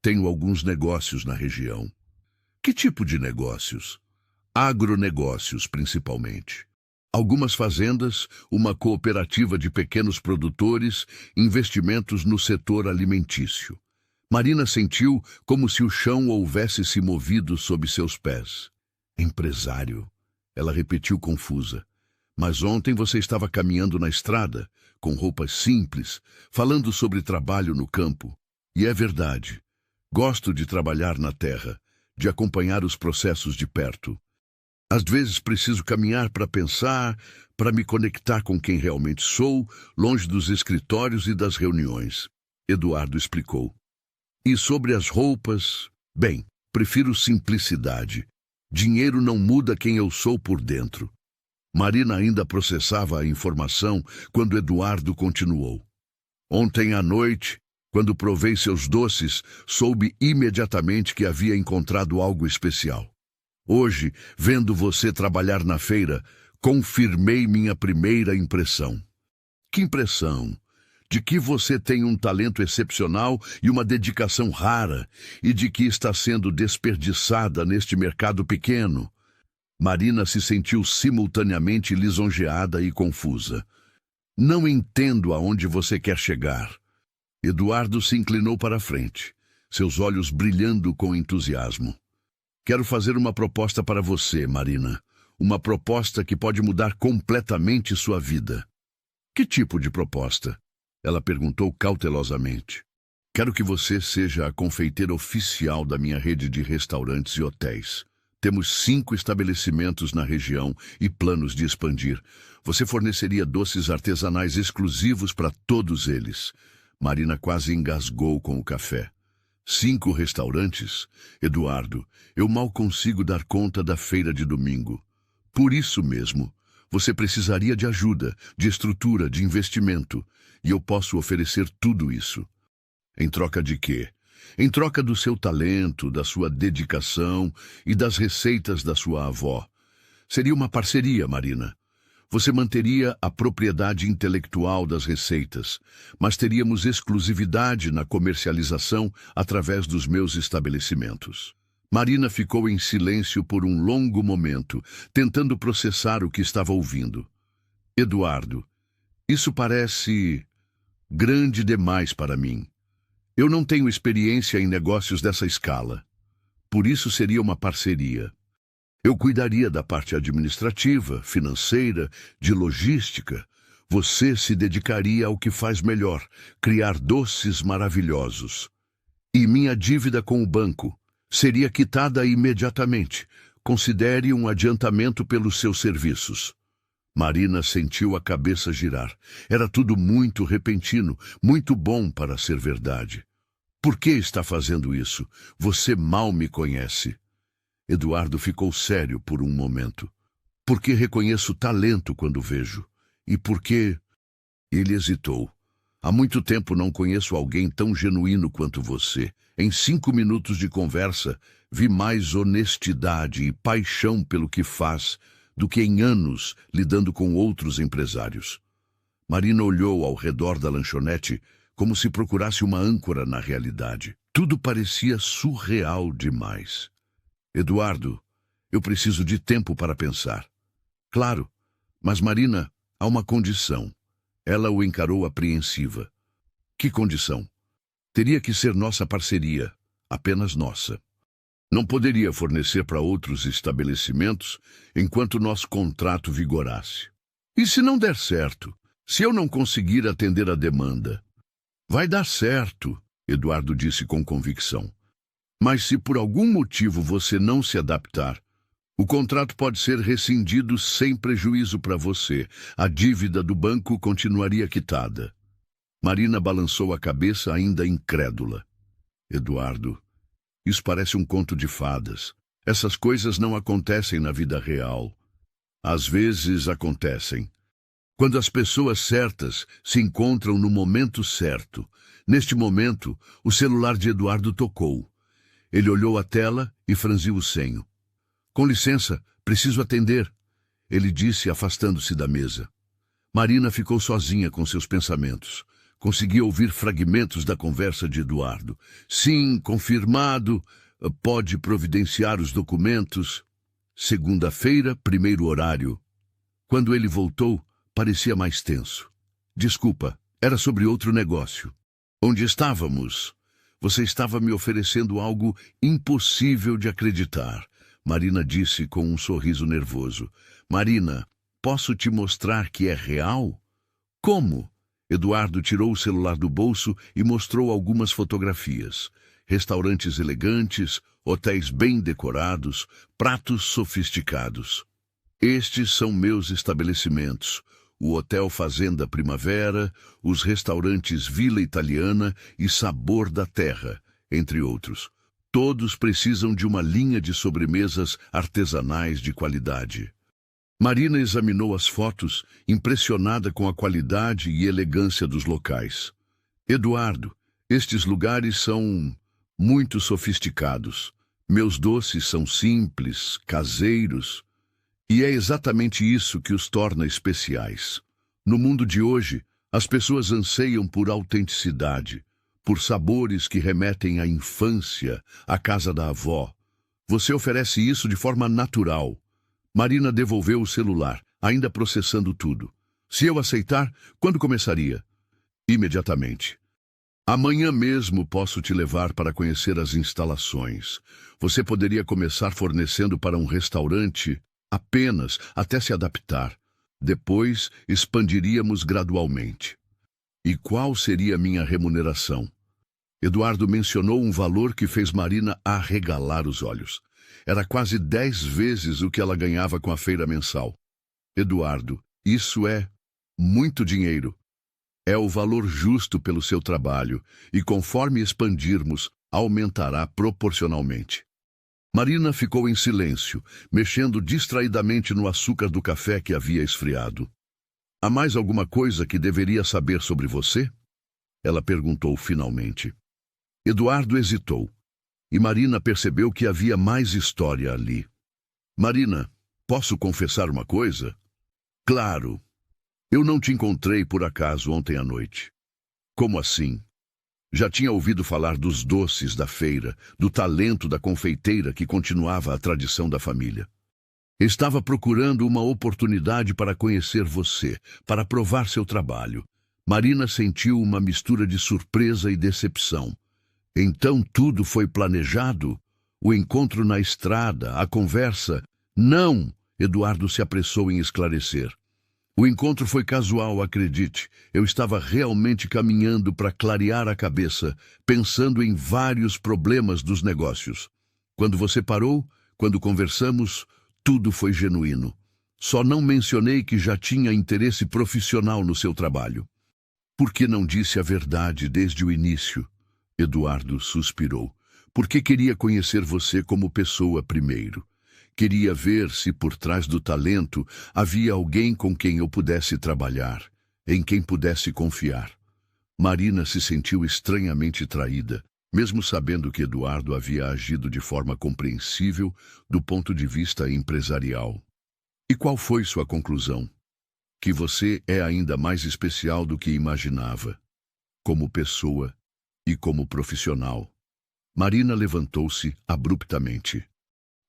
Tenho alguns negócios na região. Que tipo de negócios? Agronegócios, principalmente. Algumas fazendas, uma cooperativa de pequenos produtores, investimentos no setor alimentício. Marina sentiu como se o chão houvesse se movido sob seus pés. Empresário, ela repetiu confusa. Mas ontem você estava caminhando na estrada, com roupas simples, falando sobre trabalho no campo. E é verdade. Gosto de trabalhar na terra, de acompanhar os processos de perto. Às vezes preciso caminhar para pensar, para me conectar com quem realmente sou, longe dos escritórios e das reuniões. Eduardo explicou. E sobre as roupas, bem, prefiro simplicidade. Dinheiro não muda quem eu sou por dentro. Marina ainda processava a informação quando Eduardo continuou. Ontem à noite, quando provei seus doces, soube imediatamente que havia encontrado algo especial. Hoje, vendo você trabalhar na feira, confirmei minha primeira impressão. Que impressão? De que você tem um talento excepcional e uma dedicação rara, e de que está sendo desperdiçada neste mercado pequeno. Marina se sentiu simultaneamente lisonjeada e confusa. Não entendo aonde você quer chegar. Eduardo se inclinou para a frente, seus olhos brilhando com entusiasmo. Quero fazer uma proposta para você, Marina. Uma proposta que pode mudar completamente sua vida. Que tipo de proposta? Ela perguntou cautelosamente. Quero que você seja a confeiteira oficial da minha rede de restaurantes e hotéis. Temos 5 estabelecimentos na região e planos de expandir. Você forneceria doces artesanais exclusivos para todos eles. Marina quase engasgou com o café. 5 restaurantes? Eduardo, eu mal consigo dar conta da feira de domingo. Por isso mesmo, você precisaria de ajuda, de estrutura, de investimento. E eu posso oferecer tudo isso. Em troca de quê? em troca do seu talento, da sua dedicação e das receitas da sua avó. Seria uma parceria, Marina. Você manteria a propriedade intelectual das receitas, mas teríamos exclusividade na comercialização através dos meus estabelecimentos. Marina ficou em silêncio por um longo momento, tentando processar o que estava ouvindo. Eduardo, isso parece grande demais para mim. Eu não tenho experiência em negócios dessa escala. Por isso seria uma parceria. Eu cuidaria da parte administrativa, financeira, de logística. Você se dedicaria ao que faz melhor, criar doces maravilhosos. E minha dívida com o banco seria quitada imediatamente. Considere um adiantamento pelos seus serviços. Marina sentiu a cabeça girar. Era tudo muito repentino, muito bom para ser verdade. Por que está fazendo isso? Você mal me conhece. Eduardo ficou sério por um momento. Porque reconheço talento quando vejo. E porque... Ele hesitou. Há muito tempo não conheço alguém tão genuíno quanto você. Em 5 minutos de conversa, vi mais honestidade e paixão pelo que faz do que em anos lidando com outros empresários. Marina olhou ao redor da lanchonete como se procurasse uma âncora na realidade. Tudo parecia surreal demais. Eduardo, eu preciso de tempo para pensar. Claro, mas Marina, há uma condição. Ela o encarou apreensiva. Que condição? Teria que ser nossa parceria, apenas nossa. Não poderia fornecer para outros estabelecimentos enquanto nosso contrato vigorasse. E se não der certo? Se eu não conseguir atender a demanda? Vai dar certo, Eduardo disse com convicção. Mas se por algum motivo você não se adaptar, o contrato pode ser rescindido sem prejuízo para você. A dívida do banco continuaria quitada. Marina balançou a cabeça ainda incrédula. Eduardo, isso parece um conto de fadas. Essas coisas não acontecem na vida real. Às vezes acontecem. Quando as pessoas certas se encontram no momento certo. Neste momento, o celular de Eduardo tocou. Ele olhou a tela e franziu o senho. Com licença, preciso atender, ele disse, afastando-se da mesa. Marina ficou sozinha com seus pensamentos. Conseguia ouvir fragmentos da conversa de Eduardo. Sim, confirmado, pode providenciar os documentos. Segunda-feira, 1º horário. Quando ele voltou, parecia mais tenso. Desculpa, era sobre outro negócio. Onde estávamos? Você estava me oferecendo algo impossível de acreditar, Marina disse com um sorriso nervoso. Marina, posso te mostrar que é real? Como? Eduardo tirou o celular do bolso e mostrou algumas fotografias. Restaurantes elegantes, hotéis bem decorados, pratos sofisticados. Estes são meus estabelecimentos. O Hotel Fazenda Primavera, os restaurantes Vila Italiana e Sabor da Terra, entre outros. Todos precisam de uma linha de sobremesas artesanais de qualidade. Marina examinou as fotos, impressionada com a qualidade e elegância dos locais. Eduardo, estes lugares são muito sofisticados. Meus doces são simples, caseiros. E é exatamente isso que os torna especiais. No mundo de hoje, as pessoas anseiam por autenticidade, por sabores que remetem à infância, à casa da avó. Você oferece isso de forma natural. Marina devolveu o celular, ainda processando tudo. Se eu aceitar, quando começaria? Imediatamente. Amanhã mesmo posso te levar para conhecer as instalações. Você poderia começar fornecendo para um restaurante apenas até se adaptar. Depois, expandiríamos gradualmente. E qual seria minha remuneração? Eduardo mencionou um valor que fez Marina arregalar os olhos. Era quase 10 vezes o que ela ganhava com a feira mensal. Eduardo, isso é muito dinheiro. É o valor justo pelo seu trabalho, e conforme expandirmos, aumentará proporcionalmente. Marina ficou em silêncio, mexendo distraidamente no açúcar do café que havia esfriado. Há mais alguma coisa que deveria saber sobre você? Ela perguntou finalmente. Eduardo hesitou, e Marina percebeu que havia mais história ali. Marina, posso confessar uma coisa? Claro. Eu não te encontrei por acaso ontem à noite. Como assim? Já tinha ouvido falar dos doces da feira, do talento da confeiteira que continuava a tradição da família. Estava procurando uma oportunidade para conhecer você, para provar seu trabalho. Marina sentiu uma mistura de surpresa e decepção. Então tudo foi planejado? O encontro na estrada, a conversa? Não! Eduardo se apressou em esclarecer. O encontro foi casual, acredite. Eu estava realmente caminhando para clarear a cabeça, pensando em vários problemas dos negócios. Quando você parou, quando conversamos, tudo foi genuíno. Só não mencionei que já tinha interesse profissional no seu trabalho. Por que não disse a verdade desde o início? Eduardo suspirou. Porque queria conhecer você como pessoa primeiro. Queria ver se por trás do talento havia alguém com quem eu pudesse trabalhar, em quem pudesse confiar. Marina se sentiu estranhamente traída, mesmo sabendo que Eduardo havia agido de forma compreensível do ponto de vista empresarial. E qual foi sua conclusão? Que você é ainda mais especial do que imaginava, como pessoa e como profissional. Marina levantou-se abruptamente.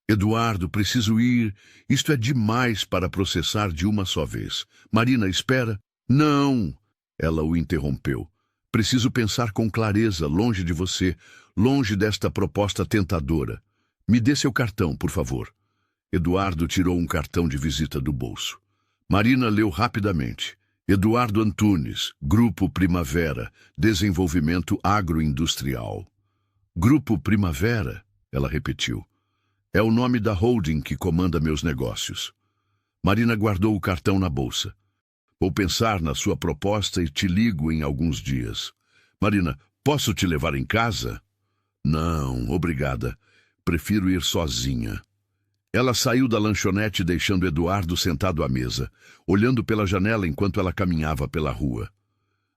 Eduardo, preciso ir. Isto é demais para processar de uma só vez. Marina, espera. Não! Ela o interrompeu. Preciso pensar com clareza, longe de você, longe desta proposta tentadora. Me dê seu cartão, por favor. Eduardo tirou um cartão de visita do bolso. Marina leu rapidamente. Eduardo Antunes, Grupo Primavera, Desenvolvimento Agroindustrial. Grupo Primavera, ela repetiu. É o nome da holding que comanda meus negócios. Marina guardou o cartão na bolsa. Vou pensar na sua proposta e te ligo em alguns dias. Marina, posso te levar em casa? Não, obrigada. Prefiro ir sozinha. Ela saiu da lanchonete deixando Eduardo sentado à mesa, olhando pela janela enquanto ela caminhava pela rua.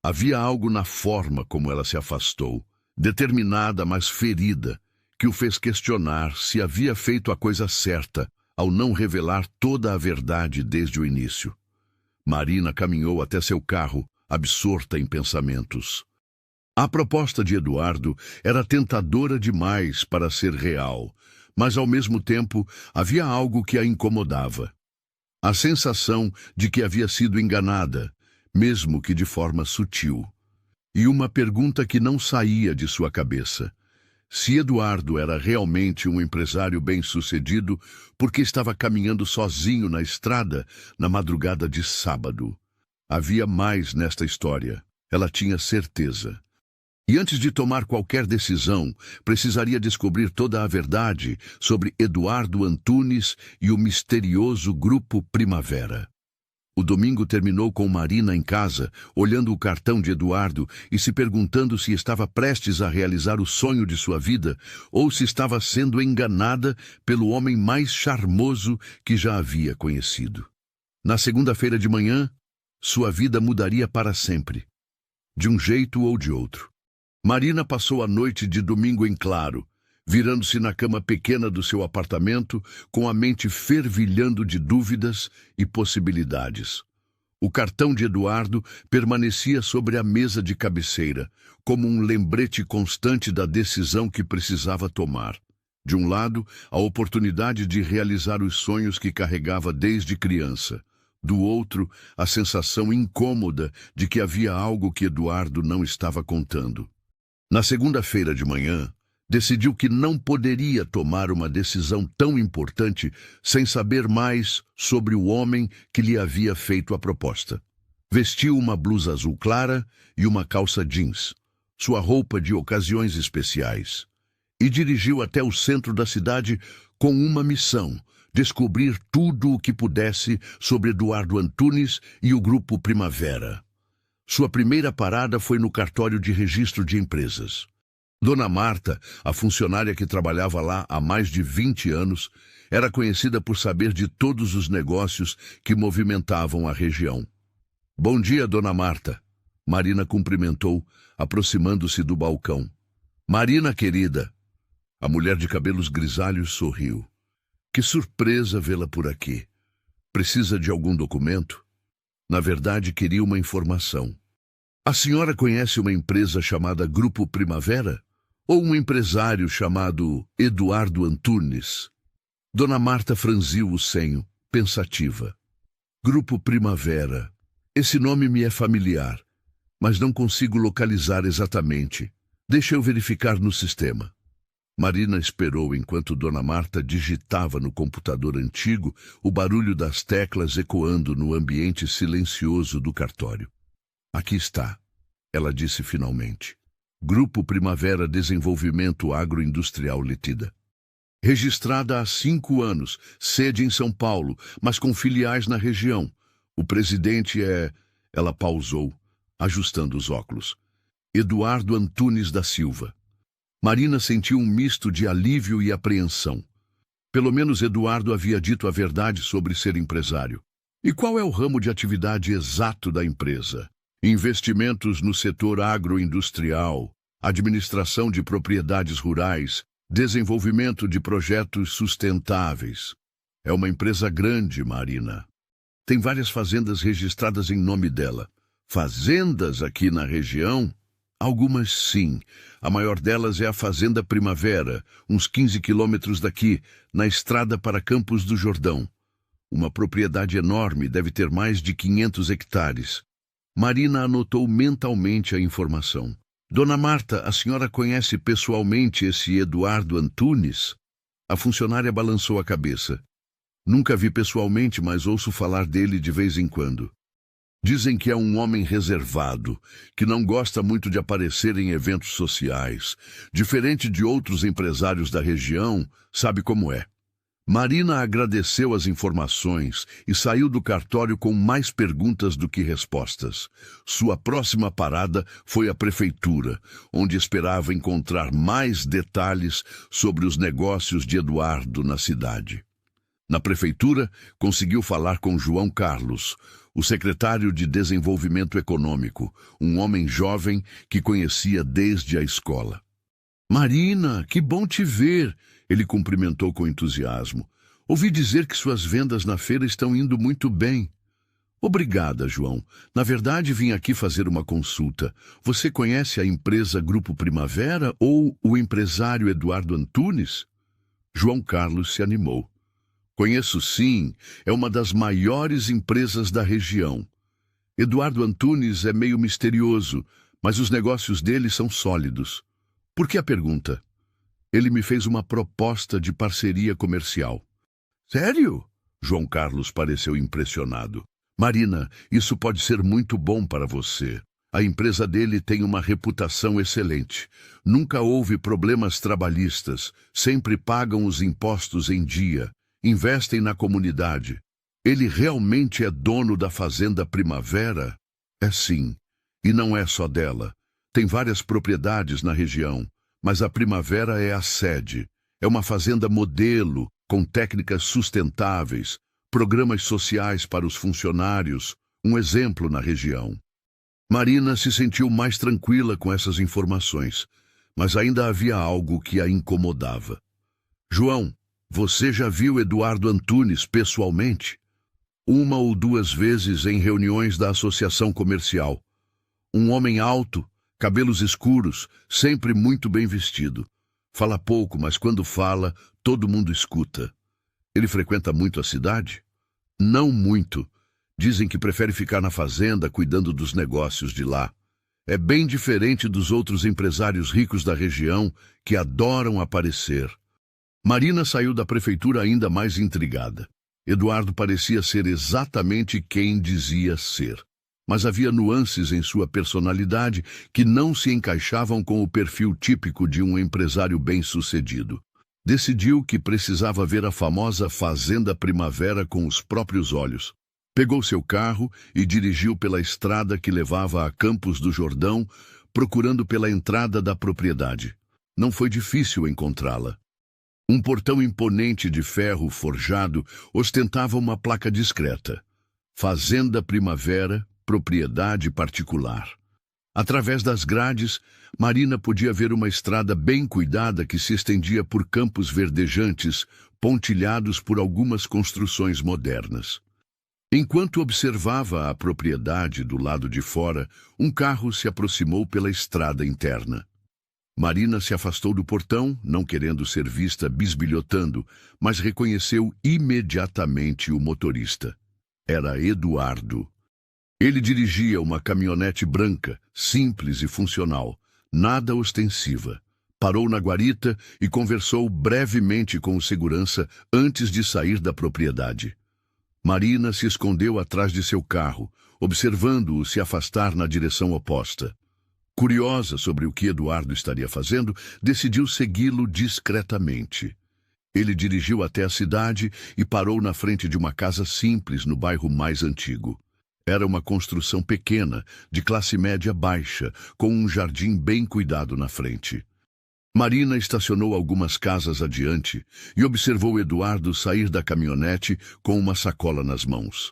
Havia algo na forma como ela se afastou, determinada, mas ferida, que o fez questionar se havia feito a coisa certa ao não revelar toda a verdade desde o início. Marina caminhou até seu carro, absorta em pensamentos. A proposta de Eduardo era tentadora demais para ser real, mas ao mesmo tempo havia algo que a incomodava. A sensação de que havia sido enganada, mesmo que de forma sutil. E uma pergunta que não saía de sua cabeça. Se Eduardo era realmente um empresário bem-sucedido, porque estava caminhando sozinho na estrada na madrugada de sábado. Havia mais nesta história, ela tinha certeza. E antes de tomar qualquer decisão, precisaria descobrir toda a verdade sobre Eduardo Antunes e o misterioso Grupo Primavera. O domingo terminou com Marina em casa, olhando o cartão de Eduardo e se perguntando se estava prestes a realizar o sonho de sua vida ou se estava sendo enganada pelo homem mais charmoso que já havia conhecido. Na segunda-feira de manhã, sua vida mudaria para sempre, de um jeito ou de outro. Marina passou a noite de domingo em claro, virando-se na cama pequena do seu apartamento, com a mente fervilhando de dúvidas e possibilidades. O cartão de Eduardo permanecia sobre a mesa de cabeceira, como um lembrete constante da decisão que precisava tomar. De um lado, a oportunidade de realizar os sonhos que carregava desde criança. Do outro, a sensação incômoda de que havia algo que Eduardo não estava contando. Na segunda-feira de manhã, decidiu que não poderia tomar uma decisão tão importante sem saber mais sobre o homem que lhe havia feito a proposta. Vestiu uma blusa azul clara e uma calça jeans, sua roupa de ocasiões especiais, e dirigiu até o centro da cidade com uma missão: descobrir tudo o que pudesse sobre Eduardo Antunes e o Grupo Primavera. Sua primeira parada foi no cartório de registro de empresas. Dona Marta, a funcionária que trabalhava lá há mais de 20 anos, era conhecida por saber de todos os negócios que movimentavam a região. Bom dia, Dona Marta. Marina cumprimentou, aproximando-se do balcão. Marina, querida. A mulher de cabelos grisalhos sorriu. Que surpresa vê-la por aqui. Precisa de algum documento? Na verdade, queria uma informação. A senhora conhece uma empresa chamada Grupo Primavera? Ou um empresário chamado Eduardo Antunes? Dona Marta franziu o senho, pensativa. Grupo Primavera. Esse nome me é familiar, mas não consigo localizar exatamente. Deixa eu verificar no sistema. Marina esperou enquanto Dona Marta digitava no computador antigo, o barulho das teclas ecoando no ambiente silencioso do cartório. Aqui está, ela disse finalmente. Grupo Primavera Desenvolvimento Agroindustrial Ltda. Registrada há 5 anos, sede em São Paulo, mas com filiais na região. O presidente é... Ela pausou, ajustando os óculos. Eduardo Antunes da Silva. Marina sentiu um misto de alívio e apreensão. Pelo menos Eduardo havia dito a verdade sobre ser empresário. E qual é o ramo de atividade exato da empresa? Investimentos no setor agroindustrial, administração de propriedades rurais, desenvolvimento de projetos sustentáveis. É uma empresa grande, Marina. Tem várias fazendas registradas em nome dela. Fazendas aqui na região? Algumas sim. A maior delas é a Fazenda Primavera, uns 15 quilômetros daqui, na estrada para Campos do Jordão. Uma propriedade enorme, deve ter mais de 500 hectares. Marina anotou mentalmente a informação. Dona Marta, a senhora conhece pessoalmente esse Eduardo Antunes? A funcionária balançou a cabeça. Nunca vi pessoalmente, mas ouço falar dele de vez em quando. Dizem que é um homem reservado, que não gosta muito de aparecer em eventos sociais. Diferente de outros empresários da região, sabe como é. Marina agradeceu as informações e saiu do cartório com mais perguntas do que respostas. Sua próxima parada foi a prefeitura, onde esperava encontrar mais detalhes sobre os negócios de Eduardo na cidade. Na prefeitura, conseguiu falar com João Carlos, o secretário de Desenvolvimento Econômico, um homem jovem que conhecia desde a escola. Marina, que bom te ver! Ele cumprimentou com entusiasmo. Ouvi dizer que suas vendas na feira estão indo muito bem. Obrigada, João. Na verdade, vim aqui fazer uma consulta. Você conhece a empresa Grupo Primavera ou o empresário Eduardo Antunes? João Carlos se animou. Conheço sim, é uma das maiores empresas da região. Eduardo Antunes é meio misterioso, mas os negócios dele são sólidos. Por que a pergunta? Ele me fez uma proposta de parceria comercial. Sério? João Carlos pareceu impressionado. Marina, isso pode ser muito bom para você. A empresa dele tem uma reputação excelente. Nunca houve problemas trabalhistas, sempre pagam os impostos em dia. Investem na comunidade. Ele realmente é dono da Fazenda Primavera? É sim. E não é só dela. Tem várias propriedades na região, mas a Primavera é a sede. É uma fazenda modelo, com técnicas sustentáveis, programas sociais para os funcionários, um exemplo na região. Marina se sentiu mais tranquila com essas informações, mas ainda havia algo que a incomodava. João, você já viu Eduardo Antunes pessoalmente? 1 ou 2 vezes em reuniões da associação comercial. Um homem alto, cabelos escuros, sempre muito bem vestido. Fala pouco, mas quando fala, todo mundo escuta. Ele frequenta muito a cidade? Não muito. Dizem que prefere ficar na fazenda cuidando dos negócios de lá. É bem diferente dos outros empresários ricos da região que adoram aparecer. Marina saiu da prefeitura ainda mais intrigada. Eduardo parecia ser exatamente quem dizia ser. Mas havia nuances em sua personalidade que não se encaixavam com o perfil típico de um empresário bem-sucedido. Decidiu que precisava ver a famosa Fazenda Primavera com os próprios olhos. Pegou seu carro e dirigiu pela estrada que levava a Campos do Jordão, procurando pela entrada da propriedade. Não foi difícil encontrá-la. Um portão imponente de ferro forjado ostentava uma placa discreta. Fazenda Primavera, propriedade particular. Através das grades, Marina podia ver uma estrada bem cuidada que se estendia por campos verdejantes, pontilhados por algumas construções modernas. Enquanto observava a propriedade do lado de fora, um carro se aproximou pela estrada interna. Marina se afastou do portão, não querendo ser vista bisbilhotando, mas reconheceu imediatamente o motorista. Era Eduardo. Ele dirigia uma caminhonete branca, simples e funcional, nada ostensiva. Parou na guarita e conversou brevemente com o segurança antes de sair da propriedade. Marina se escondeu atrás de seu carro, observando-o se afastar na direção oposta. Curiosa sobre o que Eduardo estaria fazendo, decidiu segui-lo discretamente. Ele dirigiu até a cidade e parou na frente de uma casa simples no bairro mais antigo. Era uma construção pequena, de classe média baixa, com um jardim bem cuidado na frente. Marina estacionou algumas casas adiante e observou Eduardo sair da caminhonete com uma sacola nas mãos.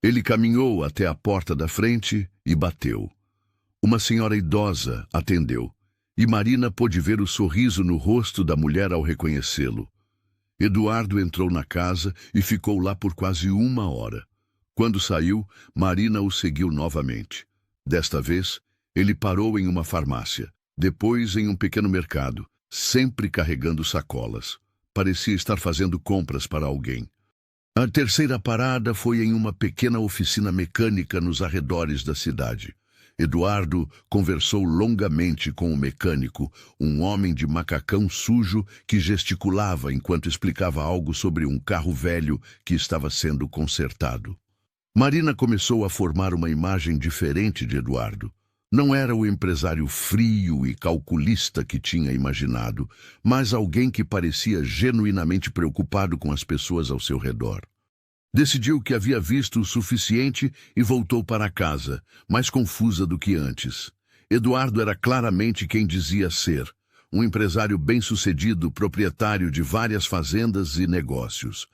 Ele caminhou até a porta da frente e bateu. Uma senhora idosa atendeu, e Marina pôde ver o sorriso no rosto da mulher ao reconhecê-lo. Eduardo entrou na casa e ficou lá por quase 1 hora. Quando saiu, Marina o seguiu novamente. Desta vez, ele parou em uma farmácia, depois em um pequeno mercado, sempre carregando sacolas. Parecia estar fazendo compras para alguém. A terceira parada foi em uma pequena oficina mecânica nos arredores da cidade. Eduardo conversou longamente com o mecânico, um homem de macacão sujo que gesticulava enquanto explicava algo sobre um carro velho que estava sendo consertado. Marina começou a formar uma imagem diferente de Eduardo. Não era o empresário frio e calculista que tinha imaginado, mas alguém que parecia genuinamente preocupado com as pessoas ao seu redor. Decidiu que havia visto o suficiente e voltou para casa, mais confusa do que antes. Eduardo era claramente quem dizia ser, um empresário bem-sucedido, proprietário de várias fazendas e negócios.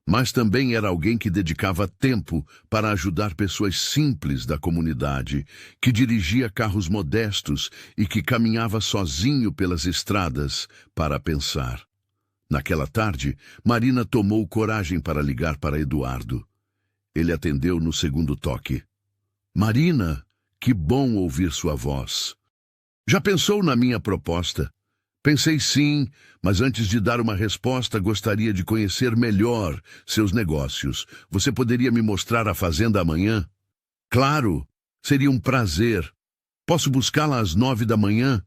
Mas também era alguém que dedicava tempo para ajudar pessoas simples da comunidade, que dirigia carros modestos e que caminhava sozinho pelas estradas para pensar. Naquela tarde, Marina tomou coragem para ligar para Eduardo. Ele atendeu no segundo toque. Marina, que bom ouvir sua voz. Já pensou na minha proposta? Pensei sim, mas antes de dar uma resposta, gostaria de conhecer melhor seus negócios. Você poderia me mostrar a fazenda amanhã? Claro, seria um prazer. Posso buscá-la às 9 da manhã?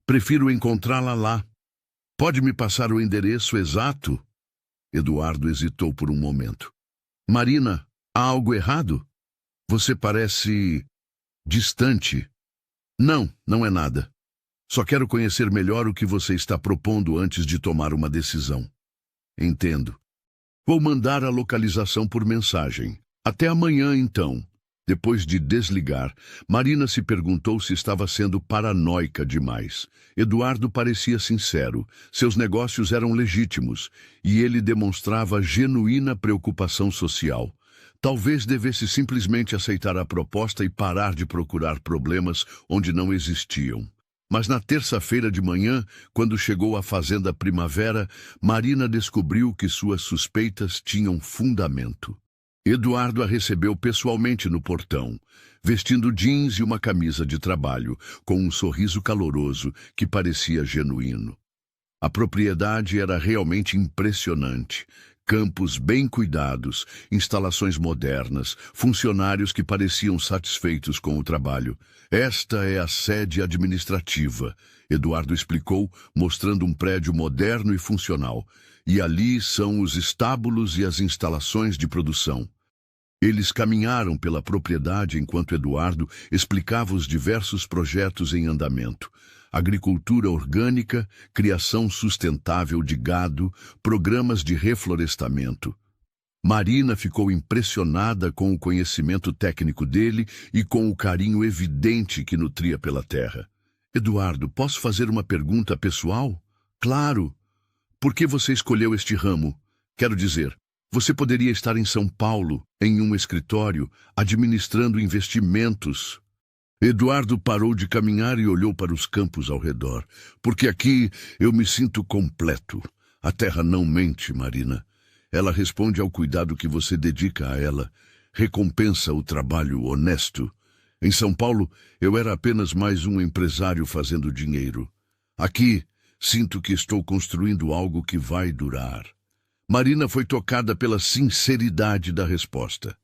Prefiro encontrá-la lá. Pode me passar o endereço exato? Eduardo hesitou por um momento. Marina, há algo errado? Você parece distante. Não, não é nada. Só quero conhecer melhor o que você está propondo antes de tomar uma decisão. Entendo. Vou mandar a localização por mensagem. Até amanhã, então. Depois de desligar, Marina se perguntou se estava sendo paranoica demais. Eduardo parecia sincero. Seus negócios eram legítimos e ele demonstrava genuína preocupação social. Talvez devesse simplesmente aceitar a proposta e parar de procurar problemas onde não existiam. Mas na terça-feira de manhã, quando chegou à Fazenda Primavera, Marina descobriu que suas suspeitas tinham fundamento. Eduardo a recebeu pessoalmente no portão, vestindo jeans e uma camisa de trabalho, com um sorriso caloroso que parecia genuíno. A propriedade era realmente impressionante. Campos bem cuidados, instalações modernas, funcionários que pareciam satisfeitos com o trabalho. Esta é a sede administrativa, Eduardo explicou, mostrando um prédio moderno e funcional. E ali são os estábulos e as instalações de produção. Eles caminharam pela propriedade enquanto Eduardo explicava os diversos projetos em andamento. Agricultura orgânica, criação sustentável de gado, programas de reflorestamento. Marina ficou impressionada com o conhecimento técnico dele e com o carinho evidente que nutria pela terra. Eduardo, posso fazer uma pergunta pessoal? Claro. Por que você escolheu este ramo? Quero dizer, você poderia estar em São Paulo, em um escritório, administrando investimentos. Eduardo parou de caminhar e olhou para os campos ao redor. Porque aqui eu me sinto completo. A terra não mente, Marina. Ela responde ao cuidado que você dedica a ela. Recompensa o trabalho honesto. Em São Paulo, eu era apenas mais um empresário fazendo dinheiro. Aqui, sinto que estou construindo algo que vai durar. Marina foi tocada pela sinceridade da resposta.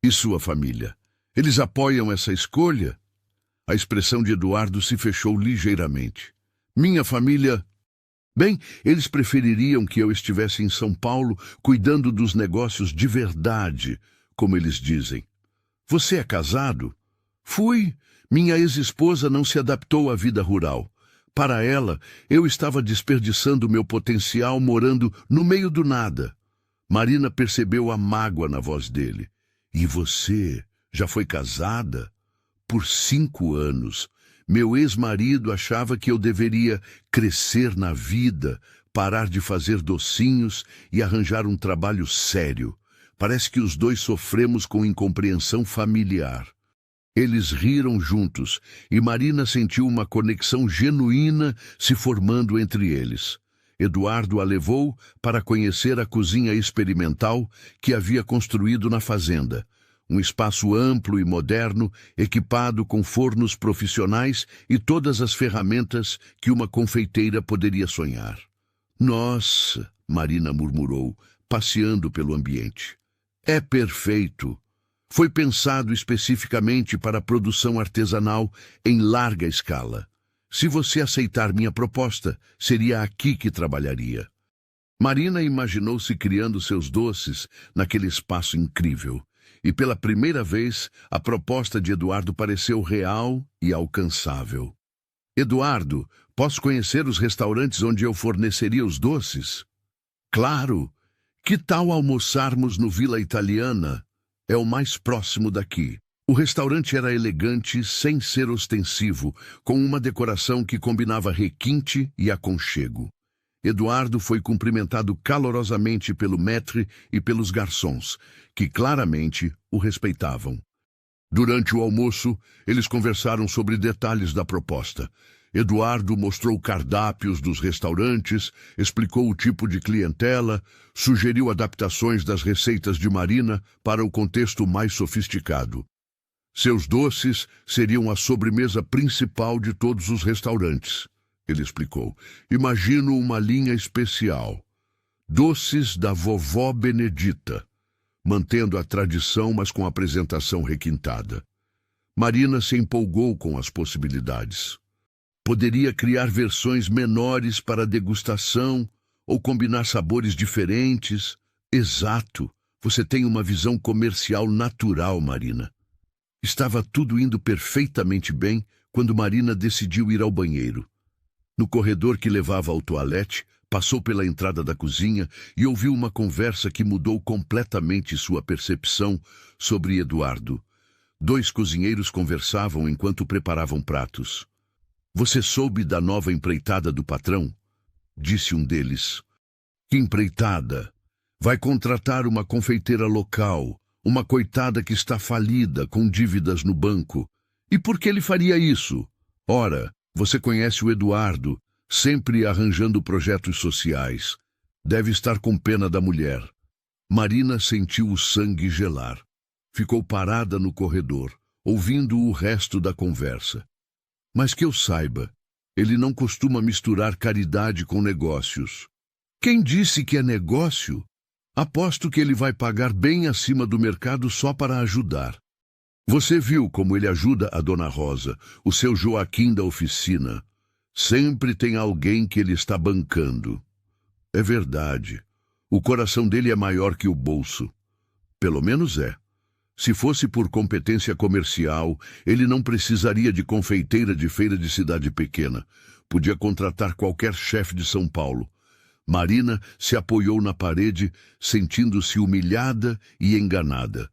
E sua família? Eles apoiam essa escolha? A expressão de Eduardo se fechou ligeiramente. Minha família... Bem, eles prefeririam que eu estivesse em São Paulo cuidando dos negócios de verdade, como eles dizem. Você é casado? Fui. Minha ex-esposa não se adaptou à vida rural. Para ela, eu estava desperdiçando meu potencial morando no meio do nada. Marina percebeu a mágoa na voz dele. E você já foi casada? Por 5 anos. Meu ex-marido achava que eu deveria crescer na vida, parar de fazer docinhos e arranjar um trabalho sério. Parece que os dois sofremos com incompreensão familiar. Eles riram juntos e Marina sentiu uma conexão genuína se formando entre eles. Eduardo a levou para conhecer a cozinha experimental que havia construído na fazenda. Um espaço amplo e moderno, equipado com fornos profissionais e todas as ferramentas que uma confeiteira poderia sonhar. Nossa, Marina murmurou, passeando pelo ambiente. É perfeito. Foi pensado especificamente para produção artesanal em larga escala. Se você aceitar minha proposta, seria aqui que trabalharia. Marina imaginou-se criando seus doces naquele espaço incrível. E pela primeira vez, a proposta de Eduardo pareceu real e alcançável. Eduardo, posso conhecer os restaurantes onde eu forneceria os doces? Claro! Que tal almoçarmos no Vila Italiana? É o mais próximo daqui. O restaurante era elegante, sem ser ostensivo, com uma decoração que combinava requinte e aconchego. Eduardo foi cumprimentado calorosamente pelo maître e pelos garçons, que claramente o respeitavam. Durante o almoço, eles conversaram sobre detalhes da proposta. Eduardo mostrou cardápios dos restaurantes, explicou o tipo de clientela, sugeriu adaptações das receitas de Marina para o contexto mais sofisticado. Seus doces seriam a sobremesa principal de todos os restaurantes, ele explicou. Imagino uma linha especial. Doces da vovó Benedita, mantendo a tradição, mas com apresentação requintada. Marina se empolgou com as possibilidades. Poderia criar versões menores para degustação ou combinar sabores diferentes. Exato. Você tem uma visão comercial natural, Marina. Estava tudo indo perfeitamente bem quando Marina decidiu ir ao banheiro. No corredor que levava ao toalete, passou pela entrada da cozinha e ouviu uma conversa que mudou completamente sua percepção sobre Eduardo. 2 cozinheiros conversavam enquanto preparavam pratos. Você soube da nova empreitada do patrão? Disse um deles. Que empreitada? Vai contratar uma confeiteira local, uma coitada que está falida, com dívidas no banco. E por que ele faria isso? Ora, você conhece o Eduardo, sempre arranjando projetos sociais. Deve estar com pena da mulher. Marina sentiu o sangue gelar. Ficou parada no corredor, ouvindo o resto da conversa. Mas que eu saiba, ele não costuma misturar caridade com negócios. Quem disse que é negócio? Aposto que ele vai pagar bem acima do mercado só para ajudar. Você viu como ele ajuda a Dona Rosa, o seu Joaquim da oficina. Sempre tem alguém que ele está bancando. É verdade. O coração dele é maior que o bolso. Pelo menos é. Se fosse por competência comercial, ele não precisaria de confeiteira de feira de cidade pequena. Podia contratar qualquer chefe de São Paulo. Marina se apoiou na parede, sentindo-se humilhada e enganada.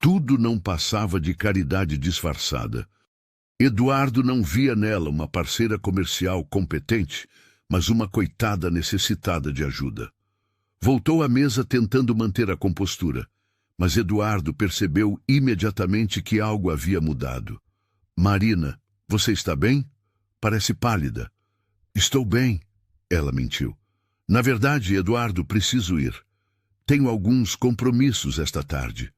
Tudo não passava de caridade disfarçada. Eduardo não via nela uma parceira comercial competente, mas uma coitada necessitada de ajuda. Voltou à mesa tentando manter a compostura, mas Eduardo percebeu imediatamente que algo havia mudado. Marina, você está bem? Parece pálida. Estou bem, ela mentiu. Na verdade, Eduardo, preciso ir. Tenho alguns compromissos esta tarde.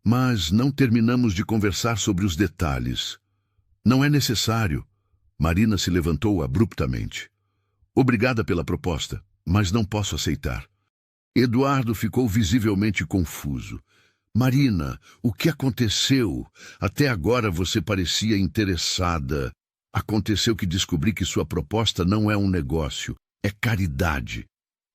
Mas não terminamos de conversar sobre os detalhes. Não é necessário. Marina se levantou abruptamente. Obrigada pela proposta, mas não posso aceitar. Eduardo ficou visivelmente confuso. Marina, o que aconteceu? Até agora você parecia interessada. Aconteceu que descobri que sua proposta não é um negócio, é caridade.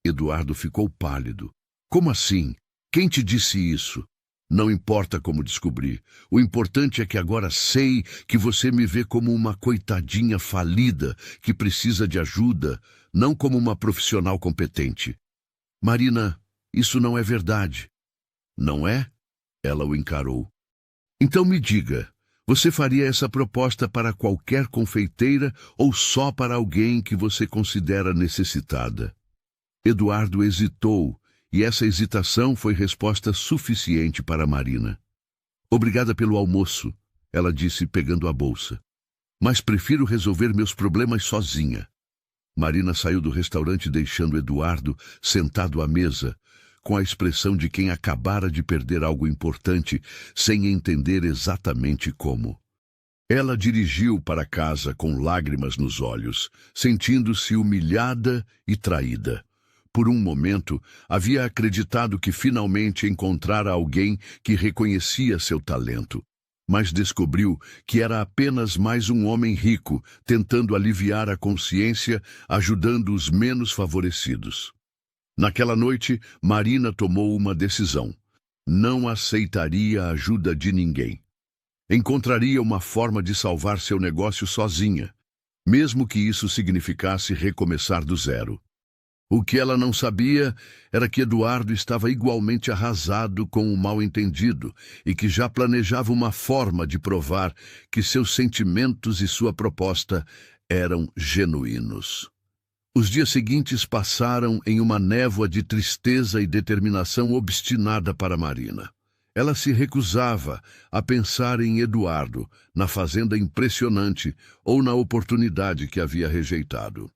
Eduardo ficou pálido. Como assim? Quem te disse isso? Não importa como descobri. O importante é que agora sei que você me vê como uma coitadinha falida que precisa de ajuda, não como uma profissional competente. Marina, isso não é verdade. Não é? Ela o encarou. Então me diga, você faria essa proposta para qualquer confeiteira ou só para alguém que você considera necessitada? Eduardo hesitou, e essa hesitação foi resposta suficiente para Marina. Obrigada pelo almoço, ela disse pegando a bolsa. Mas prefiro resolver meus problemas sozinha. Marina saiu do restaurante deixando Eduardo sentado à mesa, com a expressão de quem acabara de perder algo importante, sem entender exatamente como. Ela dirigiu para casa com lágrimas nos olhos, sentindo-se humilhada e traída. Por um momento, havia acreditado que finalmente encontrara alguém que reconhecia seu talento, mas descobriu que era apenas mais um homem rico, tentando aliviar a consciência, ajudando os menos favorecidos. Naquela noite, Marina tomou uma decisão. Não aceitaria a ajuda de ninguém. Encontraria uma forma de salvar seu negócio sozinha, mesmo que isso significasse recomeçar do zero. O que ela não sabia era que Eduardo estava igualmente arrasado com o mal-entendido e que já planejava uma forma de provar que seus sentimentos e sua proposta eram genuínos. Os dias seguintes passaram em uma névoa de tristeza e determinação obstinada para Marina. Ela se recusava a pensar em Eduardo, na fazenda impressionante ou na oportunidade que havia rejeitado.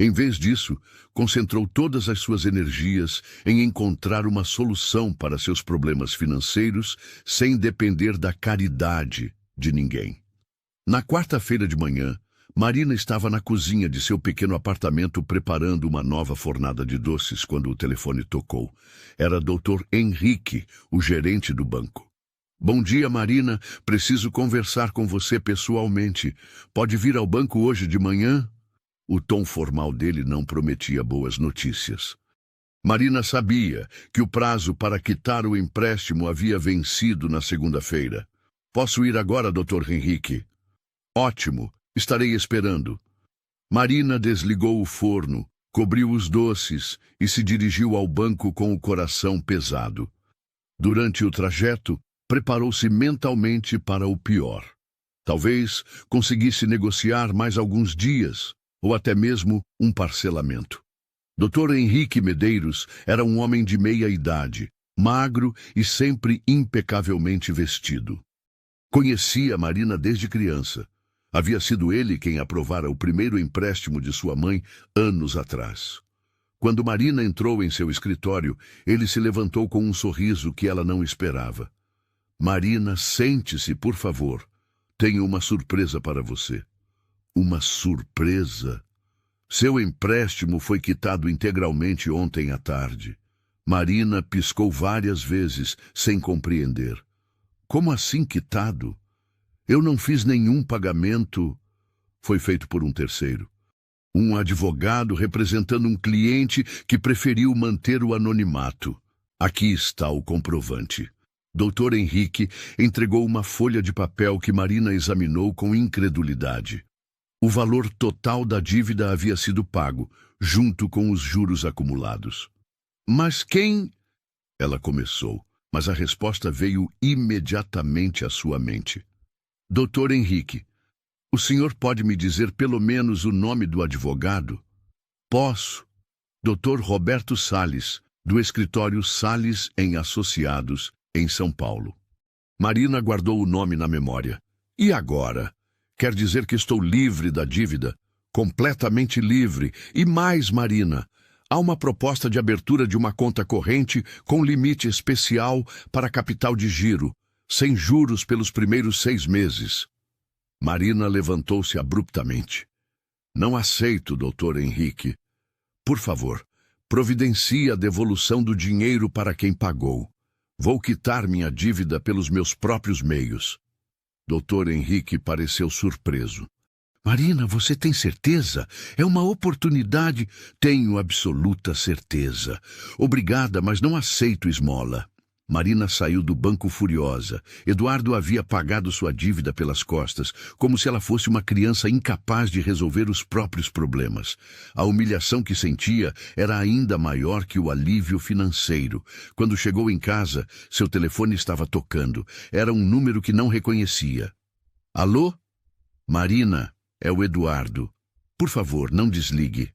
Em vez disso, concentrou todas as suas energias em encontrar uma solução para seus problemas financeiros sem depender da caridade de ninguém. Na quarta-feira de manhã, Marina estava na cozinha de seu pequeno apartamento preparando uma nova fornada de doces quando o telefone tocou. Era Dr. Henrique, o gerente do banco. Bom dia, Marina. Preciso conversar com você pessoalmente. Pode vir ao banco hoje de manhã? O tom formal dele não prometia boas notícias. Marina sabia que o prazo para quitar o empréstimo havia vencido na segunda-feira. Posso ir agora, Dr. Henrique? Ótimo. Estarei esperando. Marina desligou o forno, cobriu os doces e se dirigiu ao banco com o coração pesado. Durante o trajeto, preparou-se mentalmente para o pior. Talvez conseguisse negociar mais alguns dias, ou até mesmo um parcelamento. Dr. Henrique Medeiros era um homem de meia idade, magro e sempre impecavelmente vestido. Conhecia Marina desde criança. Havia sido ele quem aprovara o primeiro empréstimo de sua mãe anos atrás. Quando Marina entrou em seu escritório, ele se levantou com um sorriso que ela não esperava. Marina, sente-se, por favor. Tenho uma surpresa para você. Uma surpresa? Seu empréstimo foi quitado integralmente ontem à tarde. Marina piscou várias vezes, sem compreender. Como assim quitado? Eu não fiz nenhum pagamento. Foi feito por um terceiro. Um advogado representando um cliente que preferiu manter o anonimato. Aqui está o comprovante. Dr. Henrique entregou uma folha de papel que Marina examinou com incredulidade. O valor total da dívida havia sido pago, junto com os juros acumulados. Mas quem? Ela começou, mas a resposta veio imediatamente à sua mente. Dr. Henrique, o senhor pode me dizer pelo menos o nome do advogado? Posso. Dr. Roberto Salles, do escritório Salles em Associados, em São Paulo. Marina guardou o nome na memória. E agora? Quer dizer que estou livre da dívida, completamente livre. E mais, Marina, há uma proposta de abertura de uma conta corrente com limite especial para capital de giro, sem juros pelos primeiros 6 meses. Marina levantou-se abruptamente. Não aceito, Dr. Henrique. Por favor, providencie a devolução do dinheiro para quem pagou. Vou quitar minha dívida pelos meus próprios meios. Dr. Henrique pareceu surpreso. Marina, você tem certeza? É uma oportunidade. Tenho absoluta certeza. Obrigada, mas não aceito esmola. Marina saiu do banco furiosa. Eduardo havia pagado sua dívida pelas costas, como se ela fosse uma criança incapaz de resolver os próprios problemas. A humilhação que sentia era ainda maior que o alívio financeiro. Quando chegou em casa, seu telefone estava tocando. Era um número que não reconhecia. Alô? Marina, é o Eduardo. Por favor, não desligue.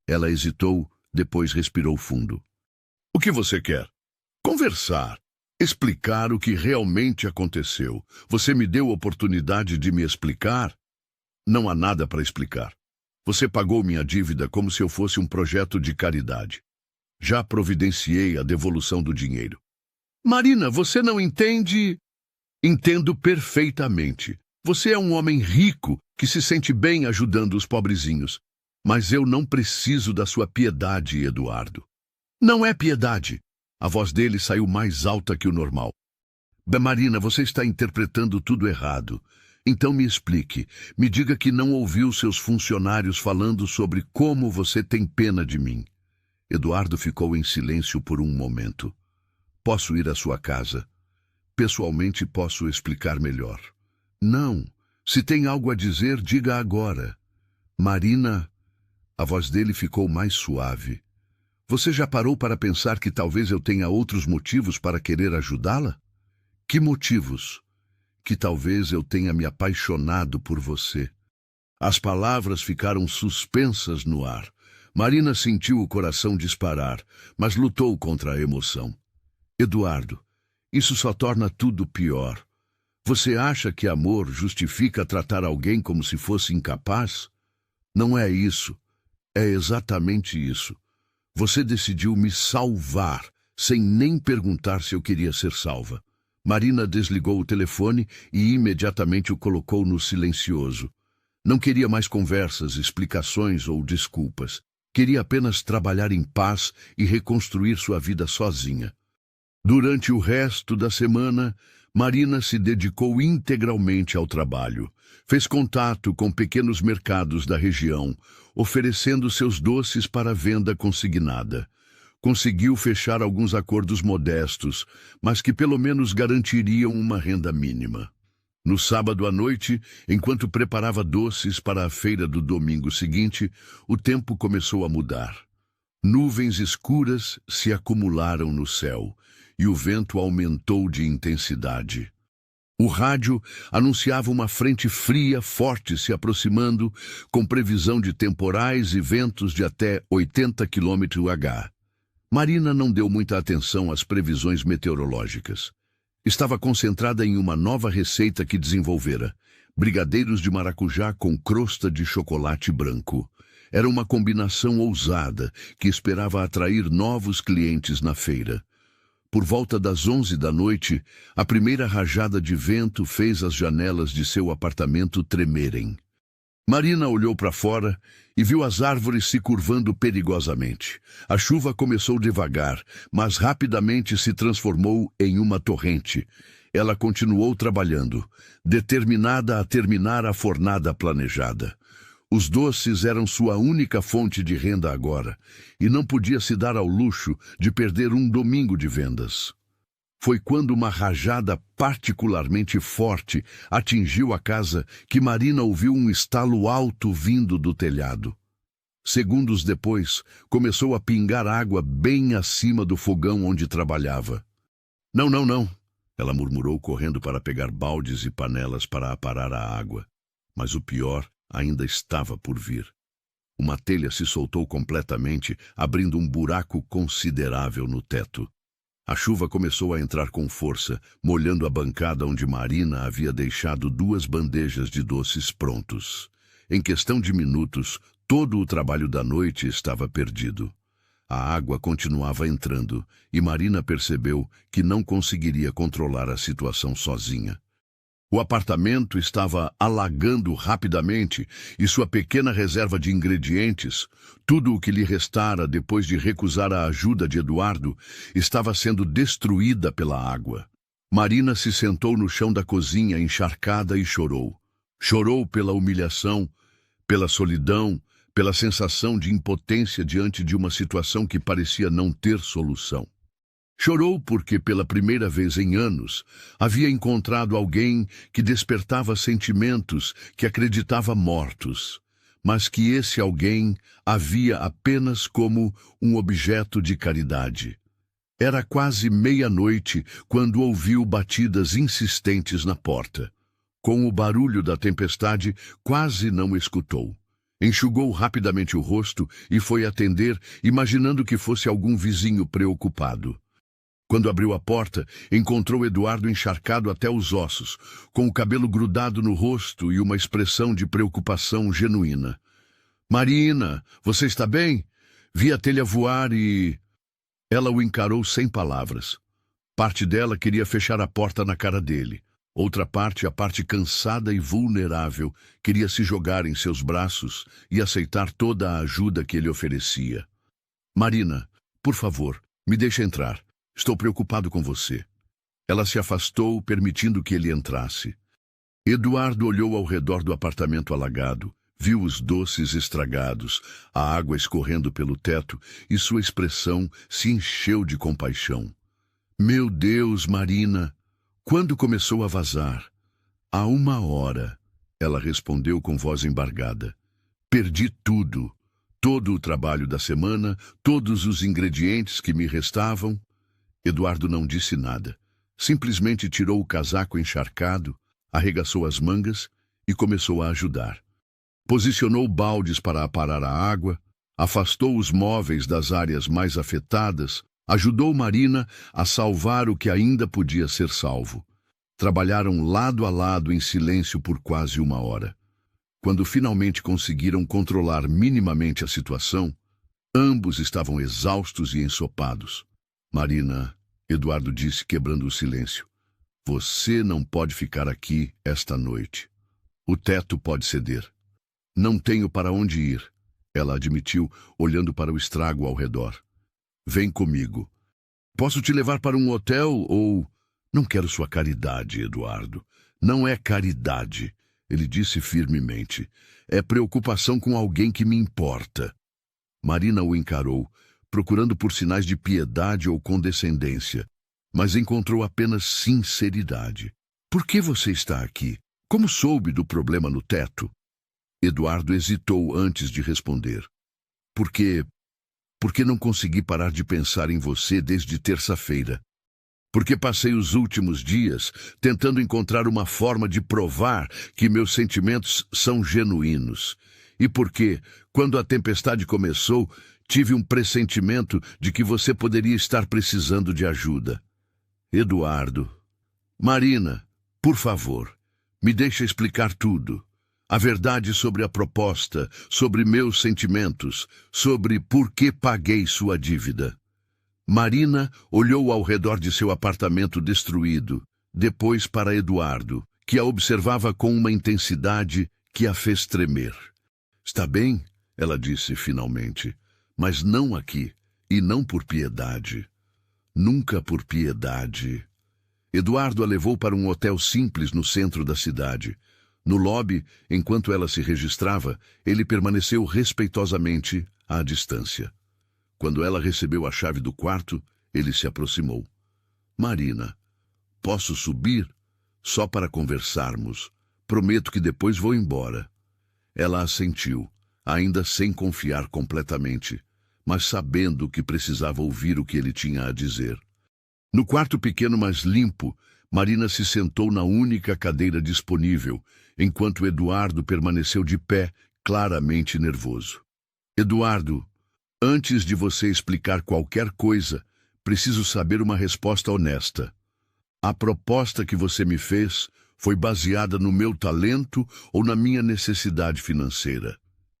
Ela hesitou, depois respirou fundo. O que você quer? Conversar. Explicar o que realmente aconteceu. Você me deu a oportunidade de me explicar? Não há nada para explicar. Você pagou minha dívida como se eu fosse um projeto de caridade. Já providenciei a devolução do dinheiro. Marina, você não entende? Entendo perfeitamente. Você é um homem rico que se sente bem ajudando os pobrezinhos. Mas eu não preciso da sua piedade, Eduardo. Não é piedade. A voz dele saiu mais alta que o normal. Marina, você está interpretando tudo errado. Então me explique. Me diga que não ouviu seus funcionários falando sobre como você tem pena de mim. Eduardo ficou em silêncio por um momento. Posso ir à sua casa? Pessoalmente posso explicar melhor. Não. Se tem algo a dizer, diga agora. Marina, a voz dele ficou mais suave. Você já parou para pensar que talvez eu tenha outros motivos para querer ajudá-la? Que motivos? Que talvez eu tenha me apaixonado por você. As palavras ficaram suspensas no ar. Marina sentiu o coração disparar, mas lutou contra a emoção. Eduardo, isso só torna tudo pior. Você acha que amor justifica tratar alguém como se fosse incapaz? Não é isso. É exatamente isso. Você decidiu me salvar, sem nem perguntar se eu queria ser salva. Marina desligou o telefone e imediatamente o colocou no silencioso. Não queria mais conversas, explicações ou desculpas. Queria apenas trabalhar em paz e reconstruir sua vida sozinha. Durante o resto da semana, Marina se dedicou integralmente ao trabalho. Fez contato com pequenos mercados da região, oferecendo seus doces para venda consignada. Conseguiu fechar alguns acordos modestos, mas que pelo menos garantiriam uma renda mínima. No sábado à noite, enquanto preparava doces para a feira do domingo seguinte, o tempo começou a mudar. Nuvens escuras se acumularam no céu e o vento aumentou de intensidade. O rádio anunciava uma frente fria forte se aproximando, com previsão de temporais e ventos de até 80 km/h. Marina não deu muita atenção às previsões meteorológicas. Estava concentrada em uma nova receita que desenvolvera: brigadeiros de maracujá com crosta de chocolate branco. Era uma combinação ousada que esperava atrair novos clientes na feira. Por volta das 11 da noite, a primeira rajada de vento fez as janelas de seu apartamento tremerem. Marina olhou para fora e viu as árvores se curvando perigosamente. A chuva começou devagar, mas rapidamente se transformou em uma torrente. Ela continuou trabalhando, determinada a terminar a fornada planejada. Os doces eram sua única fonte de renda agora, e não podia se dar ao luxo de perder um domingo de vendas. Foi quando uma rajada particularmente forte atingiu a casa que Marina ouviu um estalo alto vindo do telhado. Segundos depois, começou a pingar água bem acima do fogão onde trabalhava. Não, não, não, ela murmurou, correndo para pegar baldes e panelas para aparar a água. Mas o pior ainda estava por vir. Uma telha se soltou completamente, abrindo um buraco considerável no teto. A chuva começou a entrar com força, molhando a bancada onde Marina havia deixado 2 bandejas de doces prontos. Em questão de minutos, todo o trabalho da noite estava perdido. A água continuava entrando e Marina percebeu que não conseguiria controlar a situação sozinha. O apartamento estava alagando rapidamente e sua pequena reserva de ingredientes, tudo o que lhe restara depois de recusar a ajuda de Eduardo, estava sendo destruída pela água. Marina se sentou no chão da cozinha encharcada e chorou. Chorou pela humilhação, pela solidão, pela sensação de impotência diante de uma situação que parecia não ter solução. Chorou porque, pela primeira vez em anos, havia encontrado alguém que despertava sentimentos que acreditava mortos, mas que esse alguém a via apenas como um objeto de caridade. Era quase meia-noite quando ouviu batidas insistentes na porta. Com o barulho da tempestade, quase não escutou. Enxugou rapidamente o rosto e foi atender, imaginando que fosse algum vizinho preocupado. Quando abriu a porta, encontrou Eduardo encharcado até os ossos, com o cabelo grudado no rosto e uma expressão de preocupação genuína. "Marina, você está bem? Vi a telha voar e..." Ela o encarou sem palavras. Parte dela queria fechar a porta na cara dele. Outra parte, a parte cansada e vulnerável, queria se jogar em seus braços e aceitar toda a ajuda que ele oferecia. "Marina, por favor, me deixe entrar. Estou preocupado com você." Ela se afastou, permitindo que ele entrasse. Eduardo olhou ao redor do apartamento alagado, viu os doces estragados, a água escorrendo pelo teto e sua expressão se encheu de compaixão. "Meu Deus, Marina! Quando começou a vazar?" "Há 1 hora", ela respondeu com voz embargada. "Perdi tudo. Todo o trabalho da semana, todos os ingredientes que me restavam." Eduardo não disse nada. Simplesmente tirou o casaco encharcado, arregaçou as mangas e começou a ajudar. Posicionou baldes para aparar a água, afastou os móveis das áreas mais afetadas, ajudou Marina a salvar o que ainda podia ser salvo. Trabalharam lado a lado em silêncio por quase 1 hora. Quando finalmente conseguiram controlar minimamente a situação, ambos estavam exaustos e ensopados. "Marina", Eduardo disse, quebrando o silêncio, "você não pode ficar aqui esta noite. O teto pode ceder." "Não tenho para onde ir", ela admitiu, olhando para o estrago ao redor. "Vem comigo. Posso te levar para um hotel ou..." "Não quero sua caridade, Eduardo. Não é caridade", ele disse firmemente. "É preocupação com alguém que me importa." Marina o encarou, procurando por sinais de piedade ou condescendência, mas encontrou apenas sinceridade. "Por que você está aqui? Como soube do problema no teto?" Eduardo hesitou antes de responder. Porque não consegui parar de pensar em você desde terça-feira. Porque passei os últimos dias tentando encontrar uma forma de provar que meus sentimentos são genuínos. E porque, quando a tempestade começou, tive um pressentimento de que você poderia estar precisando de ajuda." "Eduardo." "Marina, por favor, me deixe explicar tudo. A verdade sobre a proposta, sobre meus sentimentos, sobre por que paguei sua dívida." Marina olhou ao redor de seu apartamento destruído, depois para Eduardo, que a observava com uma intensidade que a fez tremer. "Está bem?" ela disse finalmente. "Mas não aqui, e não por piedade. Nunca por piedade." Eduardo a levou para um hotel simples no centro da cidade. No lobby, enquanto ela se registrava, ele permaneceu respeitosamente à distância. Quando ela recebeu a chave do quarto, ele se aproximou. "Marina, posso subir? Só para conversarmos. Prometo que depois vou embora." Ela assentiu, ainda sem confiar completamente, mas sabendo que precisava ouvir o que ele tinha a dizer. No quarto pequeno mas limpo, Marina se sentou na única cadeira disponível, enquanto Eduardo permaneceu de pé, claramente nervoso. "Eduardo, antes de você explicar qualquer coisa, preciso saber uma resposta honesta. A proposta que você me fez foi baseada no meu talento ou na minha necessidade financeira?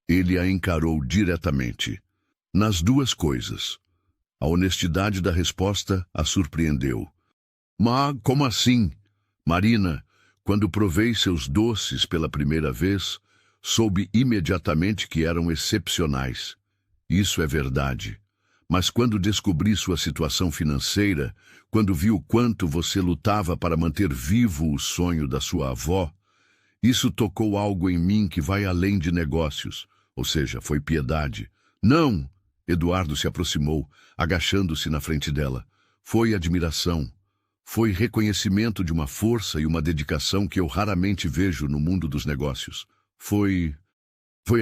Ele a encarou diretamente. Nas duas coisas. A honestidade da resposta a surpreendeu. Mas como assim? Marina, quando provei seus doces pela primeira vez, soube imediatamente que eram excepcionais. Isso é verdade. Mas quando descobri sua situação financeira, quando vi o quanto você lutava para manter vivo o sonho da sua avó, isso tocou algo em mim que vai além de negócios, ou seja, foi piedade. Não! Eduardo se aproximou, agachando-se na frente dela. Foi admiração. Foi reconhecimento de uma força e uma dedicação que eu raramente vejo no mundo dos negócios. Foi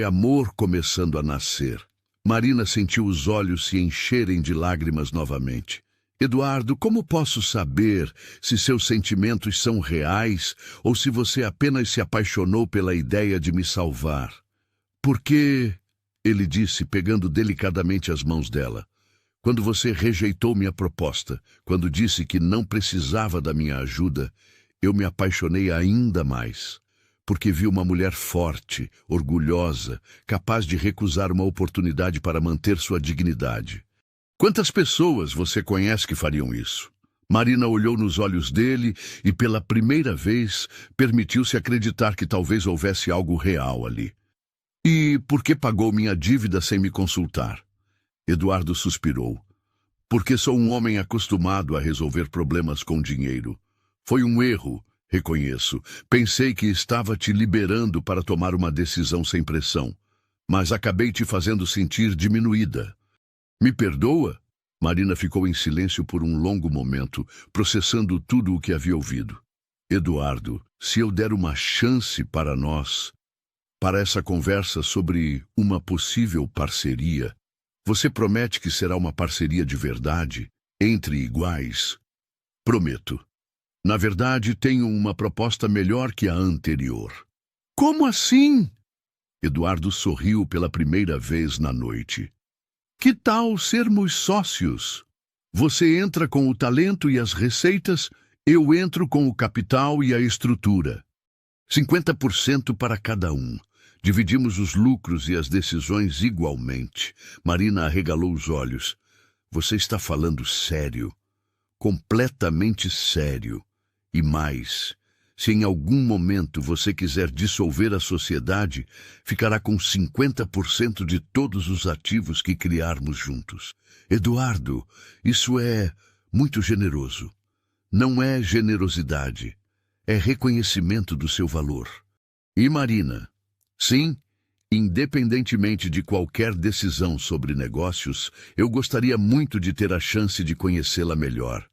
amor começando a nascer. Marina sentiu os olhos se encherem de lágrimas novamente. Eduardo, como posso saber se seus sentimentos são reais ou se você apenas se apaixonou pela ideia de me salvar? Porque, ele disse, pegando delicadamente as mãos dela, quando você rejeitou minha proposta, quando disse que não precisava da minha ajuda, eu me apaixonei ainda mais. Porque vi uma mulher forte, orgulhosa, capaz de recusar uma oportunidade para manter sua dignidade. Quantas pessoas você conhece que fariam isso? Marina olhou nos olhos dele e, pela primeira vez, permitiu-se acreditar que talvez houvesse algo real ali. E por que pagou minha dívida sem me consultar? Eduardo suspirou. Porque sou um homem acostumado a resolver problemas com dinheiro. Foi um erro. Reconheço. Pensei que estava te liberando para tomar uma decisão sem pressão, mas acabei te fazendo sentir diminuída. Me perdoa? Marina ficou em silêncio por um longo momento, processando tudo o que havia ouvido. Eduardo, se eu der uma chance para nós, para essa conversa sobre uma possível parceria, você promete que será uma parceria de verdade, entre iguais? Prometo. Na verdade, tenho uma proposta melhor que a anterior. Como assim? Eduardo sorriu pela primeira vez na noite. Que tal sermos sócios? Você entra com o talento e as receitas, eu entro com o capital e a estrutura. 50% para cada um. Dividimos os lucros e as decisões igualmente. Marina arregalou os olhos. Você está falando sério? Completamente sério. E mais, se em algum momento você quiser dissolver a sociedade, ficará com 50% de todos os ativos que criarmos juntos. Eduardo, isso é muito generoso. Não é generosidade, é reconhecimento do seu valor. E Marina, sim, independentemente de qualquer decisão sobre negócios, eu gostaria muito de ter a chance de conhecê-la melhor.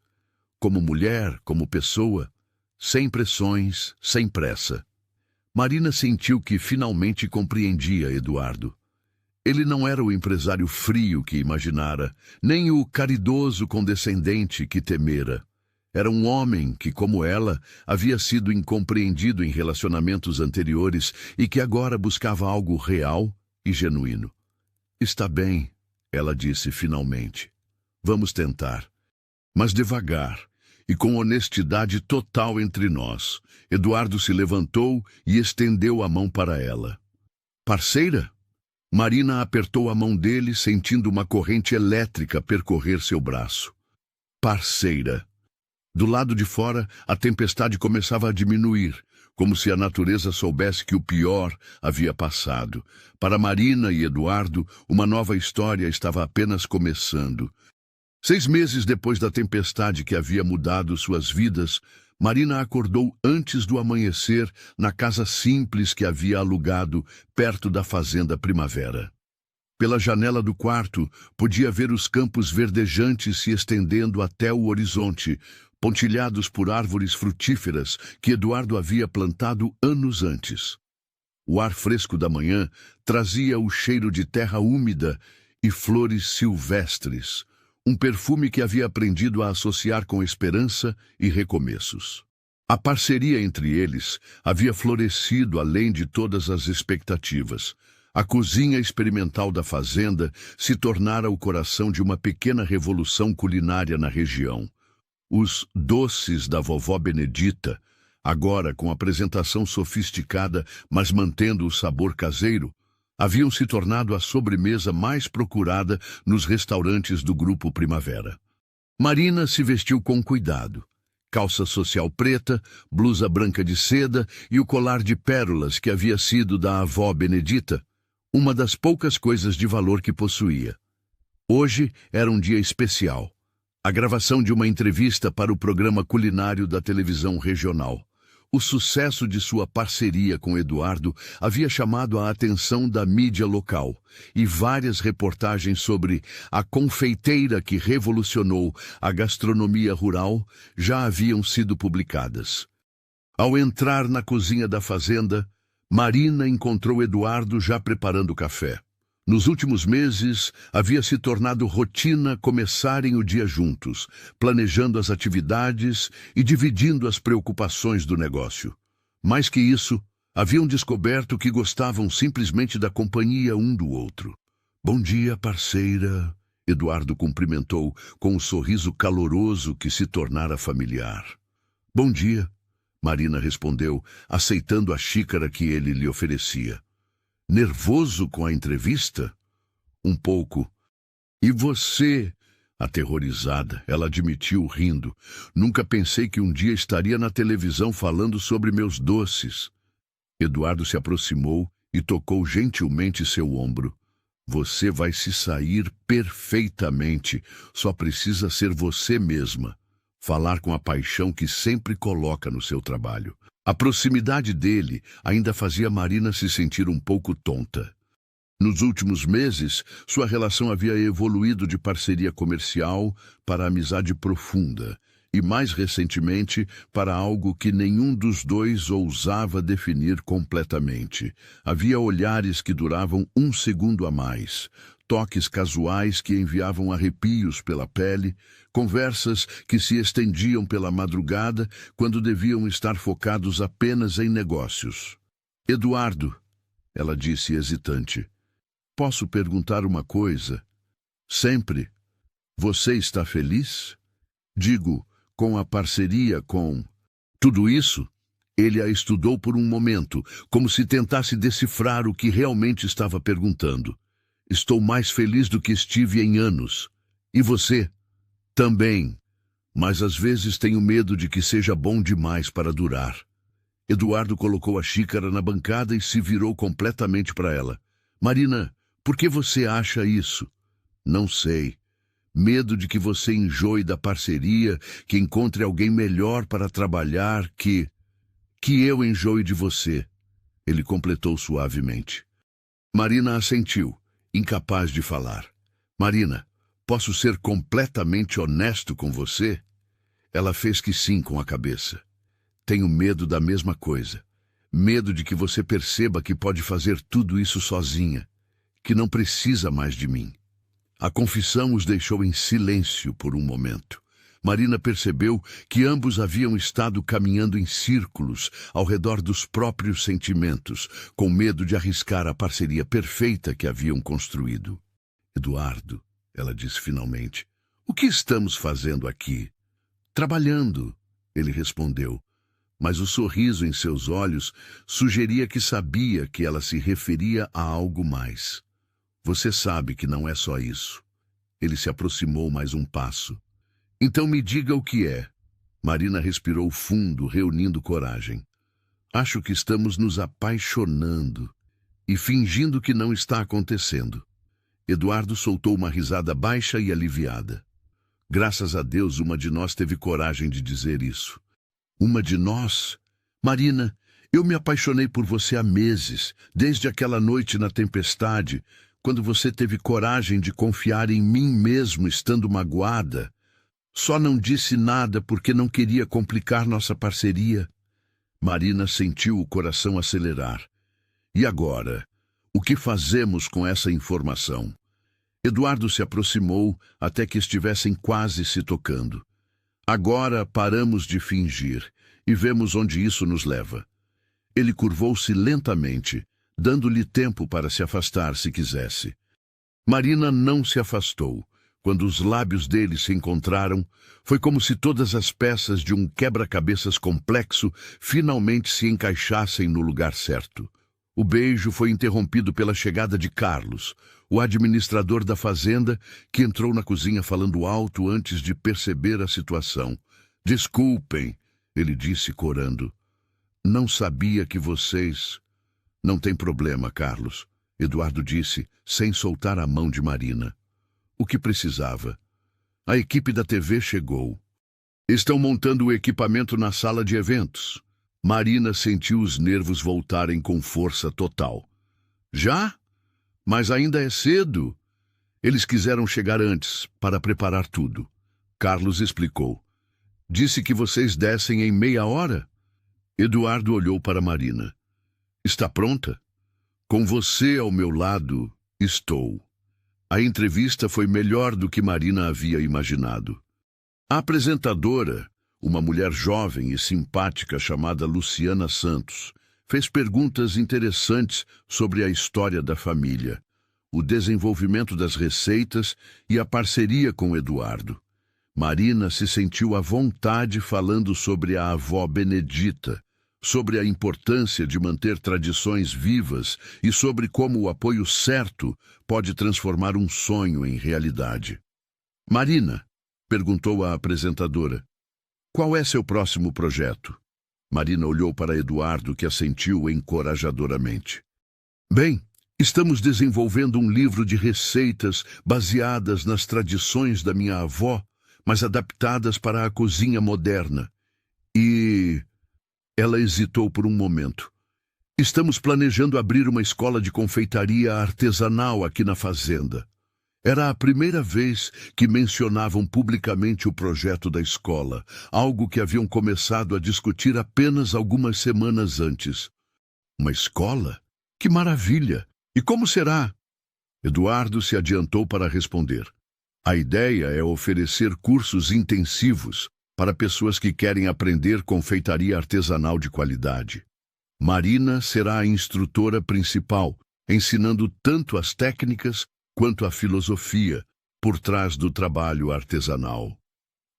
Como mulher, como pessoa, sem pressões, sem pressa. Marina sentiu que finalmente compreendia Eduardo. Ele não era o empresário frio que imaginara, nem o caridoso condescendente que temera. Era um homem que, como ela, havia sido incompreendido em relacionamentos anteriores e que agora buscava algo real e genuíno. Está bem, ela disse finalmente. Vamos tentar. Mas devagar. E com honestidade total entre nós, Eduardo se levantou e estendeu a mão para ela. Parceira? Marina apertou a mão dele, sentindo uma corrente elétrica percorrer seu braço. Parceira. Do lado de fora, a tempestade começava a diminuir, como se a natureza soubesse que o pior havia passado. Para Marina e Eduardo, uma nova história estava apenas começando. 6 meses depois da tempestade que havia mudado suas vidas, Marina acordou antes do amanhecer na casa simples que havia alugado perto da fazenda Primavera. Pela janela do quarto, podia ver os campos verdejantes se estendendo até o horizonte, pontilhados por árvores frutíferas que Eduardo havia plantado anos antes. O ar fresco da manhã trazia o cheiro de terra úmida e flores silvestres, um perfume que havia aprendido a associar com esperança e recomeços. A parceria entre eles havia florescido além de todas as expectativas. A cozinha experimental da fazenda se tornara o coração de uma pequena revolução culinária na região. Os doces da vovó Benedita, agora com apresentação sofisticada, mas mantendo o sabor caseiro, haviam se tornado a sobremesa mais procurada nos restaurantes do Grupo Primavera. Marina se vestiu com cuidado. Calça social preta, blusa branca de seda e o colar de pérolas que havia sido da avó Benedita, uma das poucas coisas de valor que possuía. Hoje era um dia especial. A gravação de uma entrevista para o programa culinário da televisão regional. O sucesso de sua parceria com Eduardo havia chamado a atenção da mídia local, e várias reportagens sobre a confeiteira que revolucionou a gastronomia rural já haviam sido publicadas. Ao entrar na cozinha da fazenda, Marina encontrou Eduardo já preparando o café. Nos últimos meses, havia se tornado rotina começarem o dia juntos, planejando as atividades e dividindo as preocupações do negócio. Mais que isso, haviam descoberto que gostavam simplesmente da companhia um do outro. "Bom dia, parceira", Eduardo cumprimentou com um sorriso caloroso que se tornara familiar. "Bom dia", Marina respondeu, aceitando a xícara que ele lhe oferecia. "Nervoso com a entrevista?" "Um pouco." "E você?" Aterrorizada, ela admitiu, rindo. "Nunca pensei que um dia estaria na televisão falando sobre meus doces." Eduardo se aproximou e tocou gentilmente seu ombro. "Você vai se sair perfeitamente. Só precisa ser você mesma. Falar com a paixão que sempre coloca no seu trabalho." A proximidade dele ainda fazia Marina se sentir um pouco tonta. Nos últimos meses, sua relação havia evoluído de parceria comercial para amizade profunda, e mais recentemente para algo que nenhum dos dois ousava definir completamente. Havia olhares que duravam um segundo a mais, toques casuais que enviavam arrepios pela pele, conversas que se estendiam pela madrugada quando deviam estar focados apenas em negócios. "Eduardo", ela disse hesitante, "posso perguntar uma coisa?" "Sempre. Você está feliz?" "Digo, com a parceria com..." Tudo isso, ele a estudou por um momento, como se tentasse decifrar o que realmente estava perguntando. "Estou mais feliz do que estive em anos. E você?" "Também. Mas às vezes tenho medo de que seja bom demais para durar." Eduardo colocou a xícara na bancada e se virou completamente para ela. "Marina, por que você acha isso?" "Não sei. Medo de que você enjoe da parceria, que encontre alguém melhor para trabalhar, que eu enjoe de você." Ele completou suavemente. Marina assentiu, incapaz de falar. "Marina, posso ser completamente honesto com você?" Ela fez que sim com a cabeça. "Tenho medo da mesma coisa. Medo de que você perceba que pode fazer tudo isso sozinha, que não precisa mais de mim." A confissão os deixou em silêncio por um momento. Marina percebeu que ambos haviam estado caminhando em círculos ao redor dos próprios sentimentos, com medo de arriscar a parceria perfeita que haviam construído. "Eduardo", ela disse finalmente, "o que estamos fazendo aqui?" "Trabalhando", ele respondeu, mas o sorriso em seus olhos sugeria que sabia que ela se referia a algo mais. "Você sabe que não é só isso." Ele se aproximou mais um passo. "Então me diga o que é." Marina respirou fundo, reunindo coragem. "Acho que estamos nos apaixonando e fingindo que não está acontecendo." Eduardo soltou uma risada baixa e aliviada. "Graças a Deus, uma de nós teve coragem de dizer isso." "Uma de nós? Marina, eu me apaixonei por você há meses, desde aquela noite na tempestade, quando você teve coragem de confiar em mim mesmo estando magoada. Só não disse nada porque não queria complicar nossa parceria." Marina sentiu o coração acelerar. "E agora? O que fazemos com essa informação?" Eduardo se aproximou até que estivessem quase se tocando. "Agora paramos de fingir e vemos onde isso nos leva." Ele curvou-se lentamente, dando-lhe tempo para se afastar se quisesse. Marina não se afastou. Quando os lábios dele se encontraram, foi como se todas as peças de um quebra-cabeças complexo finalmente se encaixassem no lugar certo. O beijo foi interrompido pela chegada de Carlos, o administrador da fazenda, que entrou na cozinha falando alto antes de perceber a situação. "Desculpem", ele disse corando. "Não sabia que vocês..." "Não tem problema, Carlos", Eduardo disse, sem soltar a mão de Marina. O que precisava? A equipe da TV chegou. "Estão montando o equipamento na sala de eventos." Marina sentiu os nervos voltarem com força total. "Já? Mas ainda é cedo." "Eles quiseram chegar antes, para preparar tudo." Carlos explicou. "Disse que vocês dessem em meia hora?" Eduardo olhou para Marina. "Está pronta?" "Com você ao meu lado, estou." A entrevista foi melhor do que Marina havia imaginado. A apresentadora, uma mulher jovem e simpática chamada Luciana Santos, fez perguntas interessantes sobre a história da família, o desenvolvimento das receitas e a parceria com Eduardo. Marina se sentiu à vontade falando sobre a avó Benedita, sobre a importância de manter tradições vivas e sobre como o apoio certo pode transformar um sonho em realidade. "Marina", perguntou a apresentadora, "qual é seu próximo projeto?" Marina olhou para Eduardo, que assentiu encorajadoramente. "Bem, estamos desenvolvendo um livro de receitas baseadas nas tradições da minha avó, mas adaptadas para a cozinha moderna. E..." Ela hesitou por um momento. "Estamos planejando abrir uma escola de confeitaria artesanal aqui na fazenda." Era a primeira vez que mencionavam publicamente o projeto da escola, algo que haviam começado a discutir apenas algumas semanas antes. "Uma escola? Que maravilha! E como será?" Eduardo se adiantou para responder. "A ideia é oferecer cursos intensivos para pessoas que querem aprender confeitaria artesanal de qualidade. Marina será a instrutora principal, ensinando tanto as técnicas quanto a filosofia por trás do trabalho artesanal."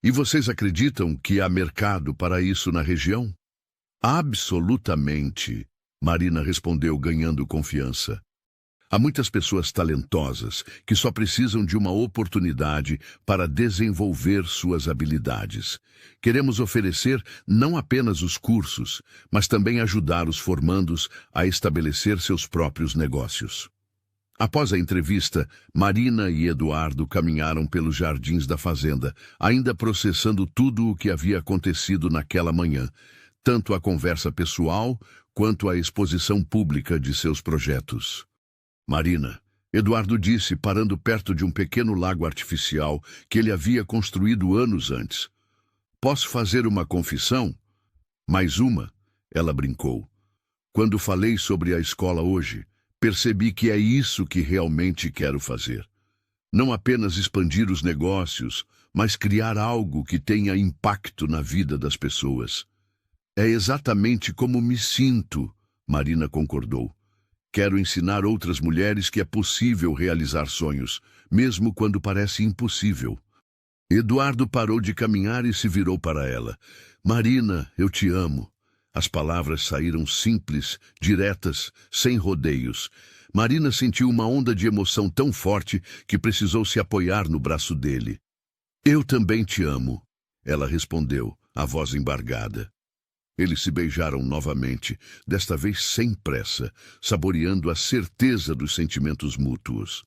"E vocês acreditam que há mercado para isso na região?" "Absolutamente", Marina respondeu, ganhando confiança. "Há muitas pessoas talentosas que só precisam de uma oportunidade para desenvolver suas habilidades. Queremos oferecer não apenas os cursos, mas também ajudar os formandos a estabelecer seus próprios negócios." Após a entrevista, Marina e Eduardo caminharam pelos jardins da fazenda, ainda processando tudo o que havia acontecido naquela manhã, tanto a conversa pessoal quanto a exposição pública de seus projetos. "Marina", Eduardo disse, parando perto de um pequeno lago artificial que ele havia construído anos antes. "Posso fazer uma confissão?" "Mais uma", ela brincou. "Quando falei sobre a escola hoje, percebi que é isso que realmente quero fazer. Não apenas expandir os negócios, mas criar algo que tenha impacto na vida das pessoas." "É exatamente como me sinto", Marina concordou. "Quero ensinar outras mulheres que é possível realizar sonhos, mesmo quando parece impossível." Eduardo parou de caminhar e se virou para ela. "Marina, eu te amo." As palavras saíram simples, diretas, sem rodeios. Marina sentiu uma onda de emoção tão forte que precisou se apoiar no braço dele. "Eu também te amo", ela respondeu, a voz embargada. Eles se beijaram novamente, desta vez sem pressa, saboreando a certeza dos sentimentos mútuos.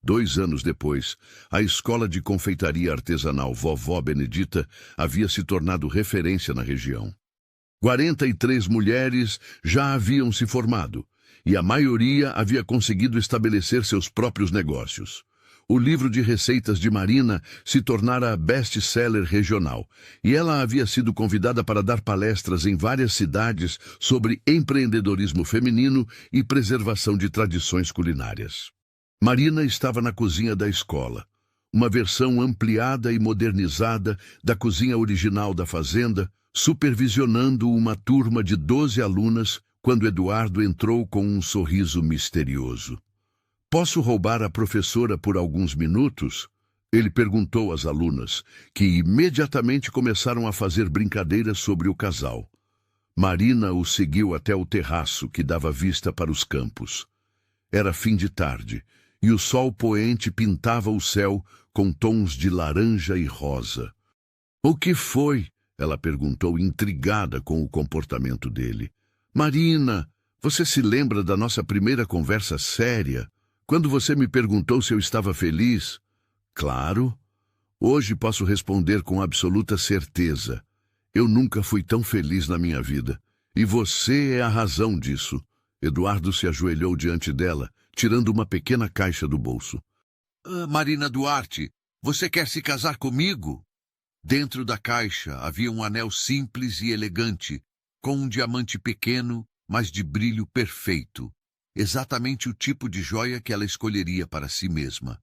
2 anos depois, a escola de confeitaria artesanal Vovó Benedita havia se tornado referência na região. 43 mulheres já haviam se formado, e a maioria havia conseguido estabelecer seus próprios negócios. O livro de receitas de Marina se tornara best-seller regional, e ela havia sido convidada para dar palestras em várias cidades sobre empreendedorismo feminino e preservação de tradições culinárias. Marina estava na cozinha da escola, uma versão ampliada e modernizada da cozinha original da fazenda, supervisionando uma turma de 12 alunas quando Eduardo entrou com um sorriso misterioso. Posso roubar a professora por alguns minutos? Ele perguntou às alunas, que imediatamente começaram a fazer brincadeiras sobre o casal. Marina o seguiu até o terraço que dava vista para os campos. Era fim de tarde, e o sol poente pintava o céu com tons de laranja e rosa. O que foi? Ela perguntou, intrigada com o comportamento dele. Marina, você se lembra da nossa primeira conversa séria? Quando você me perguntou se eu estava feliz? Claro. Hoje posso responder com absoluta certeza. Eu nunca fui tão feliz na minha vida. E você é a razão disso. Eduardo se ajoelhou diante dela, tirando uma pequena caixa do bolso. Marina Duarte, você quer se casar comigo? Dentro da caixa havia um anel simples e elegante, com um diamante pequeno, mas de brilho perfeito. Exatamente o tipo de joia que ela escolheria para si mesma.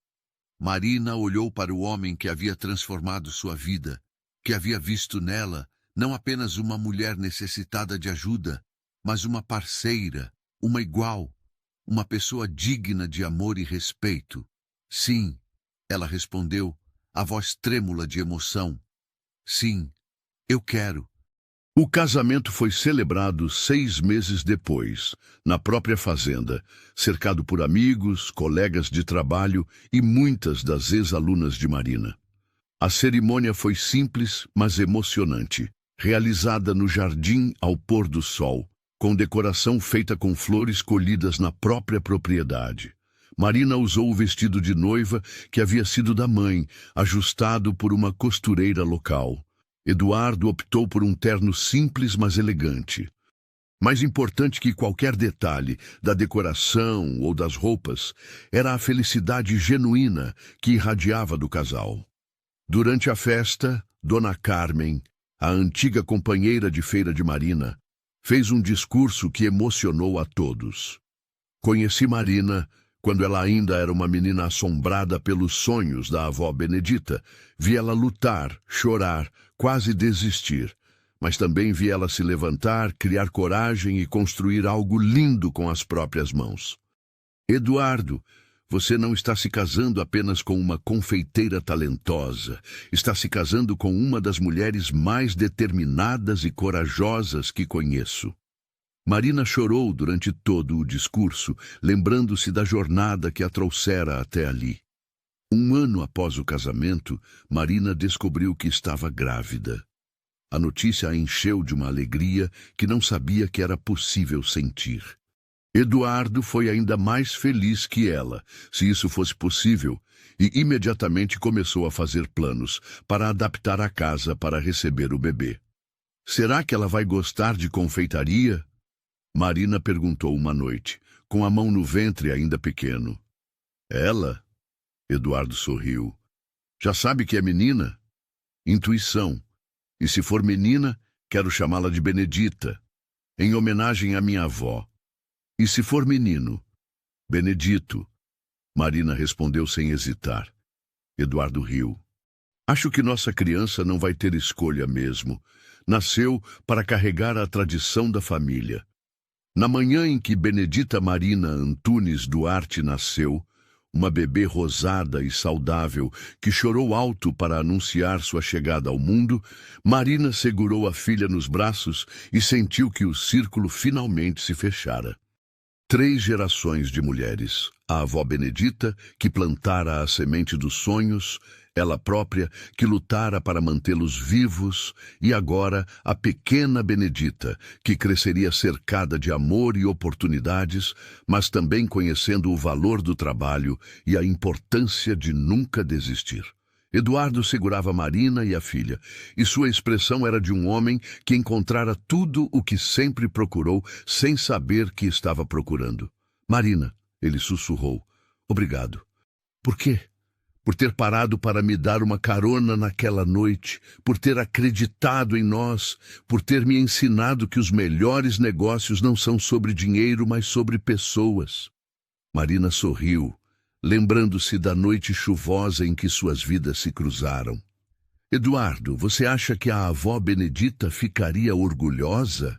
Marina olhou para o homem que havia transformado sua vida, que havia visto nela não apenas uma mulher necessitada de ajuda, mas uma parceira, uma igual, uma pessoa digna de amor e respeito. Sim, ela respondeu, a voz trêmula de emoção. Sim, eu quero. O casamento foi celebrado 6 meses depois, na própria fazenda, cercado por amigos, colegas de trabalho e muitas das ex-alunas de Marina. A cerimônia foi simples, mas emocionante, realizada no jardim ao pôr do sol, com decoração feita com flores colhidas na própria propriedade. Marina usou o vestido de noiva que havia sido da mãe, ajustado por uma costureira local. Eduardo optou por um terno simples, mas elegante. Mais importante que qualquer detalhe da decoração ou das roupas, era a felicidade genuína que irradiava do casal. Durante a festa, Dona Carmen, a antiga companheira de feira de Marina, fez um discurso que emocionou a todos. Conheci Marina quando ela ainda era uma menina assombrada pelos sonhos da avó Benedita. Vi ela lutar, chorar, quase desistir. Mas também vi ela se levantar, criar coragem e construir algo lindo com as próprias mãos. Eduardo, você não está se casando apenas com uma confeiteira talentosa. Está se casando com uma das mulheres mais determinadas e corajosas que conheço. Marina chorou durante todo o discurso, lembrando-se da jornada que a trouxera até ali. 1 ano após o casamento, Marina descobriu que estava grávida. A notícia a encheu de uma alegria que não sabia que era possível sentir. Eduardo foi ainda mais feliz que ela, se isso fosse possível, e imediatamente começou a fazer planos para adaptar a casa para receber o bebê. Será que ela vai gostar de confeitaria? Marina perguntou uma noite, com a mão no ventre ainda pequeno. Ela? Eduardo sorriu. Já sabe que é menina? Intuição. E se for menina, quero chamá-la de Benedita, em homenagem à minha avó. E se for menino? Benedito. Marina respondeu sem hesitar. Eduardo riu. Acho que nossa criança não vai ter escolha mesmo. Nasceu para carregar a tradição da família. Na manhã em que Benedita Marina Antunes Duarte nasceu, uma bebê rosada e saudável que chorou alto para anunciar sua chegada ao mundo, Marina segurou a filha nos braços e sentiu que o círculo finalmente se fechara. 3 gerações de mulheres, a avó Benedita, que plantara a semente dos sonhos, ela própria, que lutara para mantê-los vivos, e agora a pequena Benedita, que cresceria cercada de amor e oportunidades, mas também conhecendo o valor do trabalho e a importância de nunca desistir. Eduardo segurava Marina e a filha, e sua expressão era de um homem que encontrara tudo o que sempre procurou, sem saber que estava procurando. Marina, ele sussurrou, obrigado. Por quê? Por ter parado para me dar uma carona naquela noite, por ter acreditado em nós, por ter me ensinado que os melhores negócios não são sobre dinheiro, mas sobre pessoas. Marina sorriu, lembrando-se da noite chuvosa em que suas vidas se cruzaram. Eduardo, você acha que a avó Benedita ficaria orgulhosa?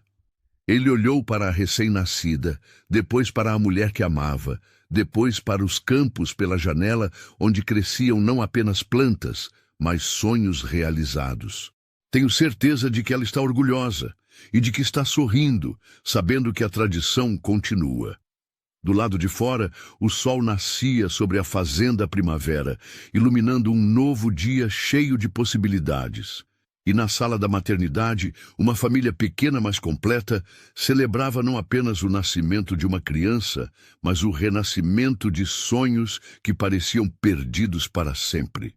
Ele olhou para a recém-nascida, depois para a mulher que amava, depois para os campos pela janela onde cresciam não apenas plantas, mas sonhos realizados. Tenho certeza de que ela está orgulhosa e de que está sorrindo, sabendo que a tradição continua. Do lado de fora, o sol nascia sobre a fazenda primavera, iluminando um novo dia cheio de possibilidades. E na sala da maternidade, uma família pequena mas completa celebrava não apenas o nascimento de uma criança, mas o renascimento de sonhos que pareciam perdidos para sempre.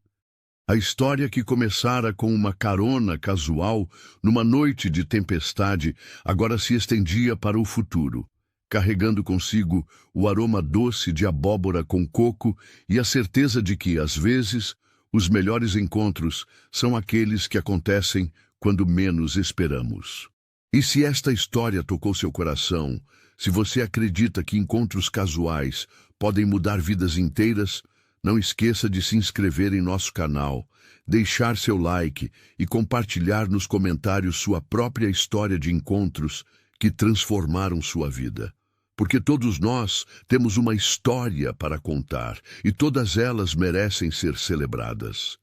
A história que começara com uma carona casual numa noite de tempestade agora se estendia para o futuro, carregando consigo o aroma doce de abóbora com coco e a certeza de que, às vezes, os melhores encontros são aqueles que acontecem quando menos esperamos. E se esta história tocou seu coração, se você acredita que encontros casuais podem mudar vidas inteiras, não esqueça de se inscrever em nosso canal, deixar seu like e compartilhar nos comentários sua própria história de encontros que transformaram sua vida. Porque todos nós temos uma história para contar e todas elas merecem ser celebradas.